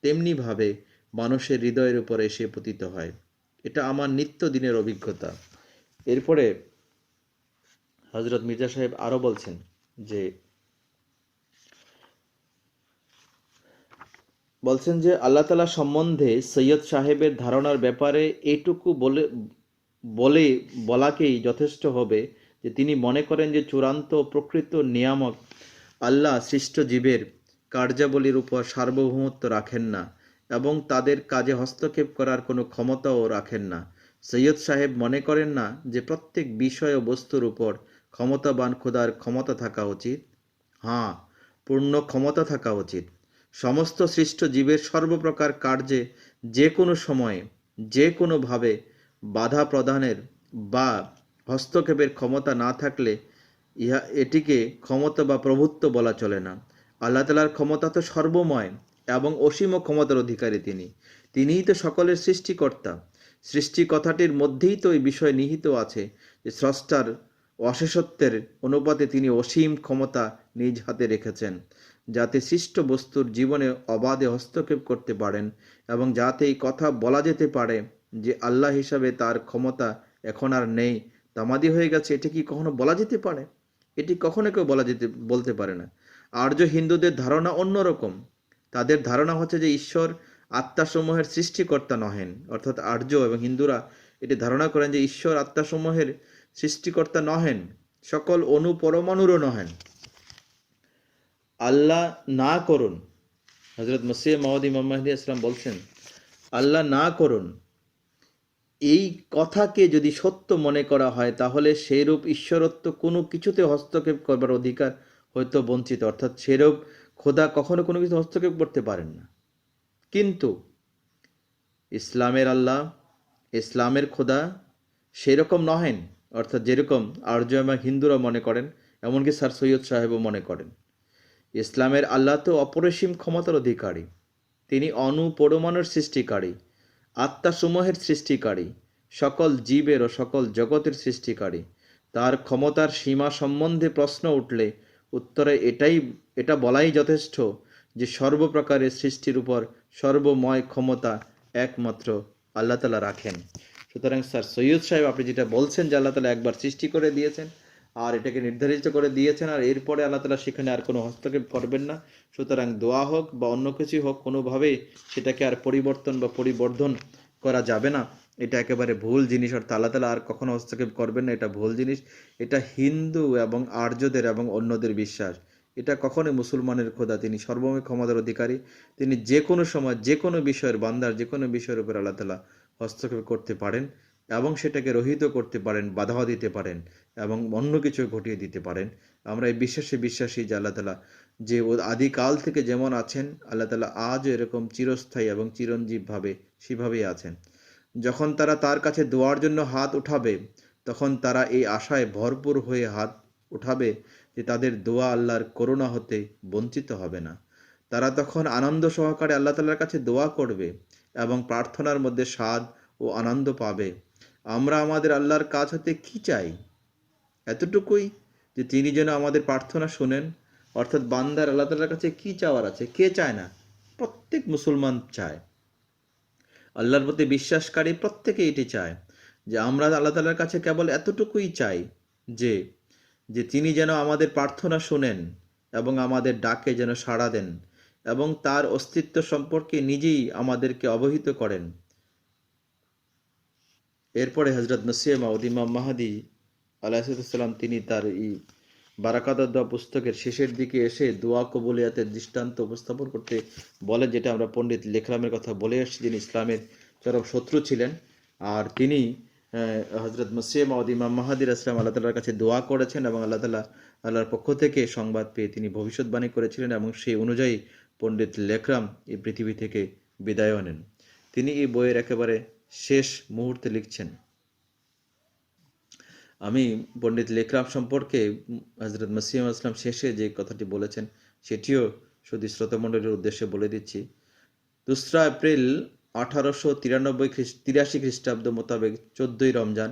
B: তেমনিভাবে মানুষের হৃদয়ের উপর এসে পতিত হয়। এটা আমার নিত্যদিনের অভিজ্ঞতা। এরপরে হজরত মির্জা সাহেব আরও বলছেন যে বলছেন যে আল্লাহ তাআলা সম্বন্ধে সৈয়দ সাহেবের ধারণার ব্যাপারে এইটুকু বলে বলাকেই যথেষ্ট হবে যে তিনি মনে করেন যে চূড়ান্ত প্রকৃত নিয়ামক আল্লাহ সৃষ্ট জীবের কার্যাবলীর উপর সার্বভৌমত্ব রাখেন না এবং তাদের কাজে হস্তক্ষেপ করার কোনো ক্ষমতাও রাখেন না। সৈয়দ সাহেব মনে করেন না যে প্রত্যেক বিষয় ও বস্তুর উপর ক্ষমতাবান খোদার ক্ষমতা থাকা উচিত। হ্যাঁ, পূর্ণ ক্ষমতা থাকা উচিত। সমস্ত সৃষ্ট জীবের সর্বপ্রকার কার্যে যে কোনো সময়ে যে কোনোভাবে বাধা প্রদানের বা হস্তক্ষেপের ক্ষমতা না থাকলে এটিকে ক্ষমতা বা প্রভুত্ব বলা চলে না। আল্লাহ তাআলার ক্ষমতা তো সর্বময় এবং অসীম ক্ষমতার অধিকারী তিনিই তো সকলের সৃষ্টিকর্তা। সৃষ্টি কথাটির মধ্যেই তো এই বিষয় নিহিত আছে যে স্রষ্টার অশেষত্বের অনুপাতে তিনি অসীম ক্ষমতা নিজ হাতে রেখেছেন, যাতে সৃষ্ট বস্তুর জীবনে অবাধে হস্তক্ষেপ করতে পারেন এবং যাতে এই কথা বলা যেতে পারে যে আল্লাহ হিসাবে তার ক্ষমতা এখন আর নেই, তামাদি হয়ে গেছে, এটি কি কখনো বলা যেতে পারে? এটি কখনো কেউ বলতে পারে না। আর্য হিন্দুদের ধারণা অন্যরকম। তাদের ধারণা হচ্ছে যে ঈশ্বর আত্মাসমূহের সৃষ্টিকর্তা নহেন, অর্থাৎ আর্য এবং হিন্দুরা এটি ধারণা করেন যে ঈশ্বর আত্মাসমূহের সৃষ্টিকর্তা নহেন, সকল অণু পরমাণুরও নহেন। আল্লাহ না করুন, হযরত মসিহ মাউদ ইমাম মাহদী ইসলাম বলছেন, আল্লাহ না করুন, এই কথাকে যদি সত্য মনে করা হয় তাহলে সেইরূপ ঈশ্বরত্ব কোনো কিছুতে হস্তক্ষেপ করবার অধিকার হয়তো বঞ্চিত, অর্থাৎ সেরূপ খোদা কখনো কোনো কিছু হস্তক্ষেপ করতে পারেন না। কিন্তু ইসলামের আল্লাহ, ইসলামের খোদা সেরকম নহেন, অর্থাৎ যেরকম আর্য এবং হিন্দুরা মনে করেন, এমনকি স্যার সৈয়দ সাহেবও মনে করেন। ইসলামের আল্লাহ তো অপরিসীম ক্ষমতার অধিকারী। তিনি অণু পরমাণুর সৃষ্টিকারী, আত্মাসমূহের সৃষ্টিকারী, সকল জীবের ও সকল জগতের সৃষ্টিকারী। তার ক্ষমতার সীমা সম্বন্ধে প্রশ্ন উঠলে উত্তরে এটা বলাই যথেষ্ট যে সর্বপ্রকারের সৃষ্টির উপর সর্বময় ক্ষমতা একমাত্র আল্লাহ তাআলা রাখেন। সুতরাং স্যার সৈয়দ সাহেব আপনি যেটা বলছেন যে আল্লাহ তাআলা একবার সৃষ্টি করে দিয়েছেন আর এটাকে নির্ধারিত করে দিয়েছেন আর এরপরে আল্লাহ তাআলা সেখানে আর কোনো হস্তক্ষেপ করবেন না, সুতরাং দোয়া হোক বা অন্য কিছুই হোক কোনোভাবেই সেটাকে আর পরিবর্তন বা পরিবর্ধন করা যাবে না। এটা একেবারে ভুল জিনিস, অর্থাৎ আল্লাহ তাআলা আর কখনো হস্তক্ষেপ করবেন না, এটা ভুল জিনিস। এটা হিন্দু এবং আর্যদের এবং অন্যদের বিশ্বাস। এটা কখনোই মুসলমানের খোদা, তিনি সর্বময় ক্ষমতার অধিকারী। তিনি যে কোনো সময় যে কোনো বিষয়ের বান্দার যে কোনো বিষয়ের উপর আল্লাহ তাআলা হস্তক্ষেপ করতে পারেন এবং সেটাকে রহিত করতে পারেন, বাধাও দিতে পারেন এবং অন্য কিছু ঘটিয়ে দিতে পারেন। আমরা এই বিশ্বাসী যে আল্লাহ তাআলা যে আদিকাল থেকে যেমন আছেন, আল্লাহ তাআলা আজও এরকম চিরস্থায়ী এবং চিরঞ্জীবভাবে সেভাবেই আছেন। যখন তারা তার কাছে দোয়ার জন্য হাত উঠাবে তখন তারা এই আশায় ভরপুর হয়ে হাত উঠাবে যে তাদের দোয়া আল্লাহর করুণা হতে বঞ্চিত হবে না। তারা তখন আনন্দ সহকারে আল্লাহ তাআলার কাছে দোয়া করবে এবং প্রার্থনার মধ্যে স্বাদ ও আনন্দ পাবে। আমরা আমাদের আল্লাহর কাছ হতে কি চাই? এতটুকুই যে তিনি যেন আমাদের প্রার্থনা শুনেন, অর্থাৎ বান্দার আল্লাহ তাআলার কাছে কি চাওয়ার আছে? কে চায় না? প্রত্যেক মুসলমান চায়। আল্লাহর প্রতি বিশ্বাসকারী প্রত্যেকে এটি চায় যে আমরা আল্লাহ তাআলার কাছে কেবল এতটুকুই চাই যে যে তিনি যেন আমাদের প্রার্থনা শুনেন এবং আমাদের ডাকে যেন সাড়া দেন এবং তার অস্তিত্ব সম্পর্কে নিজেই আমাদেরকে অবহিত করেন। এরপরে হযরত মসিহ মাউদ ইমাম মাহদী আলাইহিসসালাম তিনি তার এই বারাকাতুদ দোয়া পুস্তকের শেষের দিকে এসে দোয়া কবুলিয়াতের দৃষ্টান্ত উপস্থাপন করতে বলে, যেটা আমরা পণ্ডিত লেখরামের কথা বলে এসেছি, যিনি ইসলামের চরম শত্রু ছিলেন। আর তিনি হযরত মসিহ মাউদ ইমাম মাহদী আলাইহিসসালাম আল্লাহ তাআলার কাছে দোয়া করেছেন এবং আল্লাহর পক্ষ থেকে সংবাদ পেয়ে তিনি ভবিষ্যৎবাণী করেছিলেন এবং সেই অনুযায়ী পণ্ডিত লেখরাম এই পৃথিবী থেকে বিদায় নেন। তিনি এই বইয়ের একেবারে শেষ মুহূর্তে লিখছেন, আমি পণ্ডিত লেখরাম সম্পর্কে হযরত মসিহ মাউদ ইসলাম শেষে যে কথাটি বলেছেন সেটিও শুধু শ্রোতামণ্ডলীর উদ্দেশ্যে বলে দিচ্ছি। 2 এপ্রিল 1883 খ্রিস্টাব্দ মোতাবেক 14ই রমজান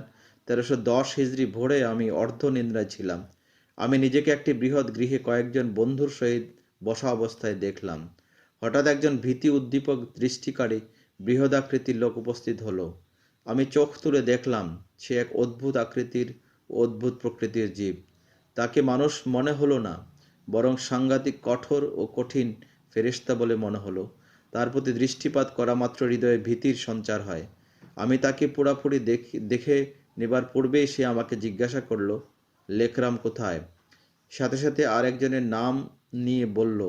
B: 1310 হিজরি ভোরে আমি অর্ধ নিদ্রায় ছিলাম। আমি নিজেকে একটি বৃহৎ গৃহে কয়েকজন বন্ধুর সহিত বসা অবস্থায় দেখলাম। হঠাৎ একজন ভীতি উদ্দীপক দৃষ্টিকারী বৃহদাকৃতির লোক উপস্থিত হলো। আমি চোখ তুলে দেখলাম সে এক অদ্ভুত আকৃতির অদ্ভুত প্রকৃতির জীব। তাকে মানুষ মনে হলো না, বরং সাংঘাতিক কঠোর ও কঠিন ফেরেশতা বলে মনে হলো। তার প্রতি দৃষ্টিপাত করা মাত্র হৃদয়ে ভীতির সঞ্চার হয়। আমি তাকে পুরাপুরি দেখে নেবার পূর্বেই সে আমাকে জিজ্ঞাসা করল, লেকরাম কোথায়? সাথে সাথে আরেকজনের নাম নিয়ে বলল,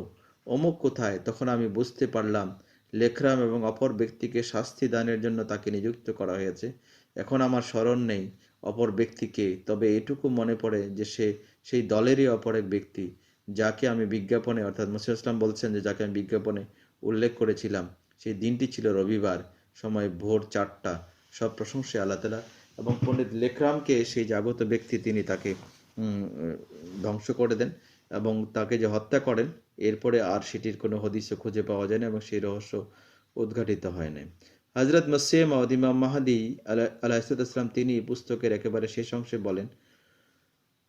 B: অমুক কোথায়? তখন আমি বুঝতে পারলাম লেকরাম এবং অপর ব্যক্তিকে শাস্তি দানের জন্য তাকে নিযুক্ত করা হয়েছে। এখন আমার স্মরণ নেই অপর ব্যক্তিকে, তবে এটুকু মনে পড়ে যে সে সেই দলেরই অপর এক ব্যক্তি যাকে আমি বিজ্ঞাপনে, অর্থাৎ মুসা ইসলাম বলছেন যে যাকে আমি বিজ্ঞাপনে উল্লেখ করেছিলাম। সেই দিনটি ছিল রবিবার, সময় ভোর 4টা। সব প্রশংসা আল্লাহ তাআলা। এবং পণ্ডিত লেকরামকে সেই জাগত ব্যক্তি তিনি তাকে ধ্বংস করে দেন এবং তাকে যে হত্যা করেন, এরপরে আর সেটির কোনো হদিসও খুঁজে পাওয়া যায় না এবং সেই রহস্য উদ্ঘাটিত হয় না। হজরত মসিহ মাউদ ইমাম মাহাদি আলাইহিসসালাম তিনি পুস্তকের একেবারে শেষ অংশে বলেন,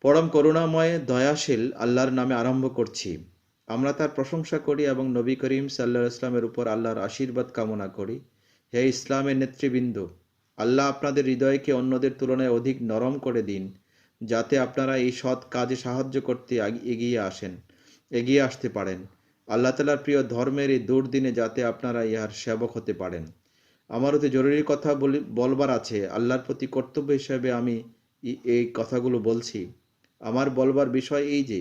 B: পরম করুণাময় দয়াশীল আল্লাহর নামে আরম্ভ করছি। আমরা তার প্রশংসা করি এবং নবী করিম সাল্লাল্লাহু আলাইহি ওয়াসাল্লামের উপর আল্লাহর আশীর্বাদ কামনা করি। হে ইসলামের নেতৃবৃন্দ, আল্লাহ আপনাদের হৃদয়কে অন্যদের তুলনায় অধিক নরম করে দিন, যাতে আপনারা এই সৎ কাজে সাহায্য করতে এগিয়ে আসতে পারেন। আল্লাহ তাআলার প্রিয় ধর্মের এই দুর্দিনে যাতে আপনারা ইহার সেবক হতে পারেন। আমার অতি জরুরি কথা বলবার আছে। আল্লাহর প্রতি কর্তব্য হিসেবে আমি এই কথাগুলো বলছি। আমার বলবার বিষয় এই যে,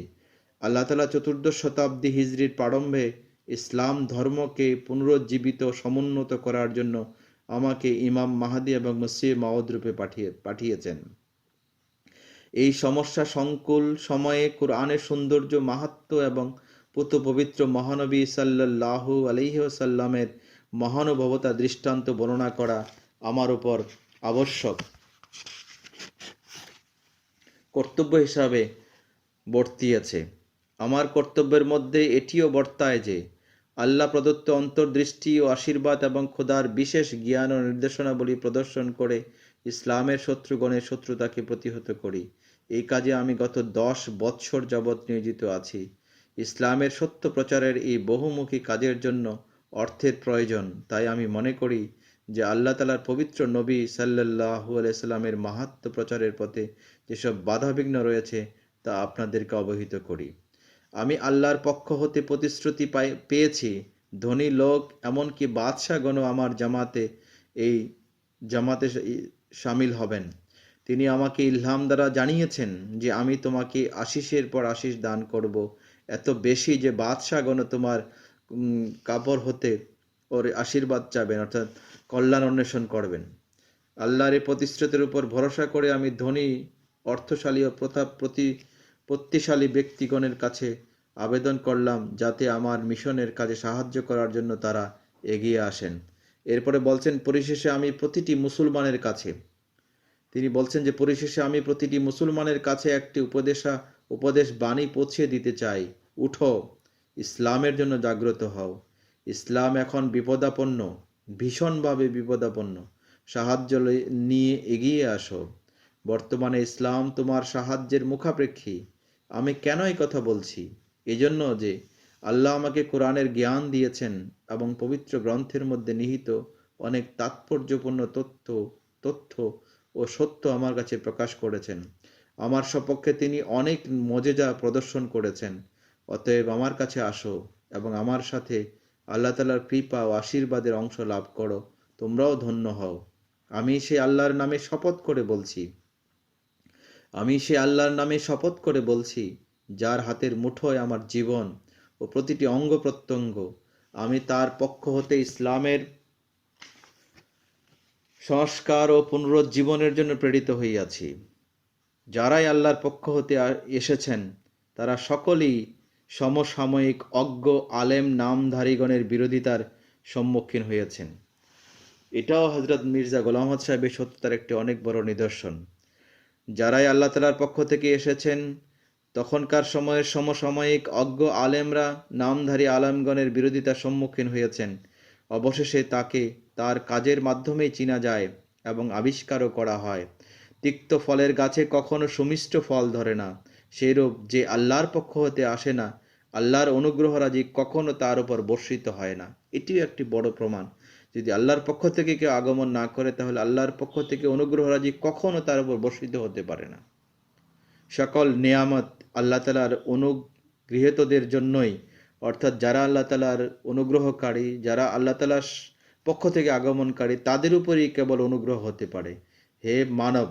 B: আল্লাহ তাআলা 14 শতাব্দী হিজরির প্রারম্ভে ইসলাম ধর্মকে পুনরুজ্জীবিত সমুন্নত করার জন্য আমাকে ইমাম মাহাদি এবং মসিহ মাউদ রূপে পাঠিয়েছেন। এই সমস্যা সংকুল সময়ে কুরআনের সৌন্দর্য, মাহাত্ম্য এবং পুত পবিত্র মহানবী সাল্লাল্লাহু আলাইহি ওয়াসাল্লামের মহানুভবতা দৃষ্টান্ত বর্ণনা করা আমার উপর আবশ্যক কর্তব্য হিসাবে বর্তিয়েছে। আমার কর্তব্যের মধ্যে এটিও বর্তায় যে আল্লাহ প্রদত্ত অন্তর্দৃষ্টি ও আশীর্বাদ এবং খোদার বিশেষ জ্ঞান ও নির্দেশনাবলী প্রদর্শন করে ইসলামের শত্রুগণের শত্রুতাকে প্রতিহত করি। এই কাজে আমি গত 10 বৎসর যাবৎ নিয়োজিত আছি। ইসলামের সত্য প্রচারের এই বহুমুখী কাজের জন্য অর্থের প্রয়োজন। তাই আমি মনে করি যে আল্লাহ তাআলার পবিত্র নবী সাল্লাল্লাহু আলাইহি সাল্লামের মাহাত্ম্য প্রচারের পথে যেসব বাধাবিঘ্ন রয়েছে তা আপনাদেরকে অবহিত করি। আমি আল্লাহর পক্ষ হতে প্রতিশ্রুতি পেয়েছি, ধনী লোক এমনকি বাদশাহগণও আমার এই জামাতে শামিল হবেন। তিনি আমাকে ইলহাম দ্বারা জানিয়েছেন যে আমি তোমাকে আশিসের পর আশিস দান করব, এত বেশি যে বাদশাহগণ তোমার কাপড় হতে ওর আশীর্বাদ চাবেন, অর্থাৎ কল্যাণ অন্বেষণ করবেন। আল্লাহর এই প্রতিশ্রুতির উপর ভরসা করে আমি ধনী, অর্থশালী ও প্রতিপত্তিশালী ব্যক্তিগণের কাছে আবেদন করলাম যাতে আমার মিশনের কাজে সাহায্য করার জন্য তারা এগিয়ে আসেন। এরপরে বলছেন, পরিশেষে আমি প্রতিটি মুসলমানের কাছে একটি উপদেশ বাণী পৌঁছে দিতে চাই। উঠো, ইসলামের জন্য জাগ্রত হও। ইসলাম এখন বিপদাপন্ন, ভীষণভাবে বিপদাপন্ন। সাহায্য নিয়ে এগিয়ে আসো। বর্তমানে ইসলাম তোমার সাহায্যের মুখাপেক্ষী। আমি কেন এই কথা বলছি? এজন্য যে আল্লাহ আমাকে কোরআনের জ্ঞান দিয়েছেন এবং পবিত্র গ্রন্থের মধ্যে নিহিত অনেক তাৎপর্যপূর্ণ তথ্য ও সত্য আমার কাছে প্রকাশ করেছেন। আমার সপক্ষে তিনি অনেক মজেজা প্রদর্শন করেছেন। অতএব আমার কাছে আসো এবং আমার সাথে আল্লাহ তাআলার কৃপা ও আশীর্বাদের অংশ লাভ করো। তোমরাও ধন্য হও। আমি সে আল্লাহর নামে শপথ করে বলছি, যার হাতের মুঠোয় আমার জীবন ও প্রতিটি অঙ্গ প্রত্যঙ্গ। আমি তার পক্ষ হতে ইসলামের সংস্কার ও পুনরুজ্জীবনের জন্য প্রেরিত হইয়াছি। যারাই আল্লাহর পক্ষ হতে এসেছেন তারা সকলেই সমসাময়িক অজ্ঞ আলেম নামধারীগণের বিরোধিতার সম্মুখীন হয়েছেন। এটাও হযরত মির্জা গোলাম আহমদ সাহেবের সত্যতার একটি অনেক বড় নিদর্শন। যারাই আল্লাহ তাআলার পক্ষ থেকে এসেছেন তখনকার সময়ের সমসাময়িক অজ্ঞ আলেমরা নামধারী আলেমগণের বিরোধিতার সম্মুখীন হয়েছেন। অবশেষে তাকে তার কাজের মাধ্যমেই চিনা যায় এবং আবিষ্কারও করা হয়। তিক্ত ফলের গাছে কখনো সুমিষ্ট ফল ধরে না। সেইরূপ যে আল্লাহর পক্ষ হতে আসে না, আল্লাহর অনুগ্রহ রাজি কখনো তার উপর বর্ষিত হয় না। এটিও একটি বড় প্রমাণ। যদি আল্লাহর পক্ষ থেকে কেউ আগমন না করে তাহলে আল্লাহর পক্ষ থেকে অনুগ্রহ রাজি কখনো তার উপর বর্ষিত হতে পারে না। সকল নেয়ামত আল্লাহ তাআলার অনুগৃহীতদের জন্যই, অর্থাৎ যারা আল্লাহ তাআলার অনুগ্রহকারী, যারা আল্লাহ তাআলার পক্ষ থেকে আগমনকারী, তাদের উপরেই কেবল অনুগ্রহ হতে পারে। হে মানব,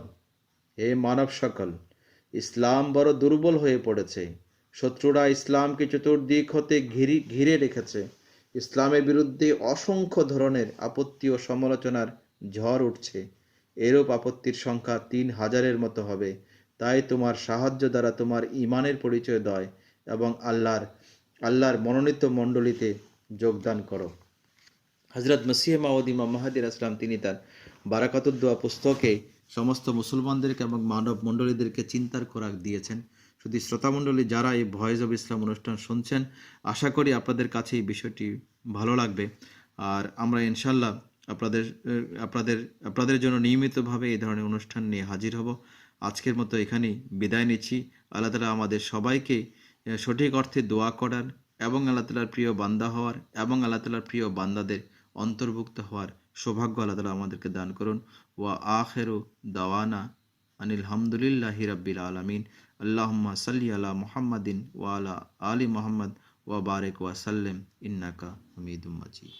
B: হে মানব সকল, ইসলাম বড় দুর্বল হয়ে পড়েছে। শত্রুরা ইসলামকে চতুর্দিক হতে ঘিরে রেখেছে। ইসলামের বিরুদ্ধে অসংখ্য ধরনের আপত্তি ও সমালোচনার ঝড় উঠছে। এরূপ আপত্তির সংখ্যা ৩,০০০-এর মতো হবে। তাই তোমার সাহায্য দ্বারা তোমার ঈমানের পরিচয় দাও এবং আল্লাহর মনোনীত মণ্ডলীতে যোগদান করো। হযরত মসিহ মাউদ ইমাম মাহদী আসলাম তিনি তার বারাকাতুদ্দোয়া পুস্তকে সমস্ত মুসলমানদেরকে এবং মানব মণ্ডলীদেরকে চিন্তার খোরাক দিয়েছেন। শুধু শ্রোতামণ্ডলী যারা এই ভয়েস অব ইসলাম অনুষ্ঠান শুনছেন, আশা করি আপনাদের কাছে এই বিষয়টি ভালো লাগবে। আর আমরা ইনশাল্লাহ আপনাদের জন্য নিয়মিতভাবে এই ধরনের অনুষ্ঠান নিয়ে হাজির হব। আজকের মতো এখানেই বিদায় নিচ্ছি। আল্লাহ তাআলা আমাদের সবাইকে সঠিক অর্থে দোয়া করার এবং আল্লাহ তাআলার প্রিয় বান্দা হওয়ার এবং আল্লাহ তাআলার প্রিয় বান্দাদের অন্তর্ভুক্ত হওয়ার সৌভাগ্য আল্লাহ তাআলা আমাদেরকে দান করুন। ওয়া আখিরু দাওয়ানা আনিল হামদুলিল্লাহি রাব্বিল আলামিন। আল্লাহুম্মা সাল্লি আলা মুহাম্মাদিন ওয়া আলা আলি মুহাম্মাদ ওয়া বারিক ওয়া সাল্লিম ইন্নাকা হামিদুম মাজিদ।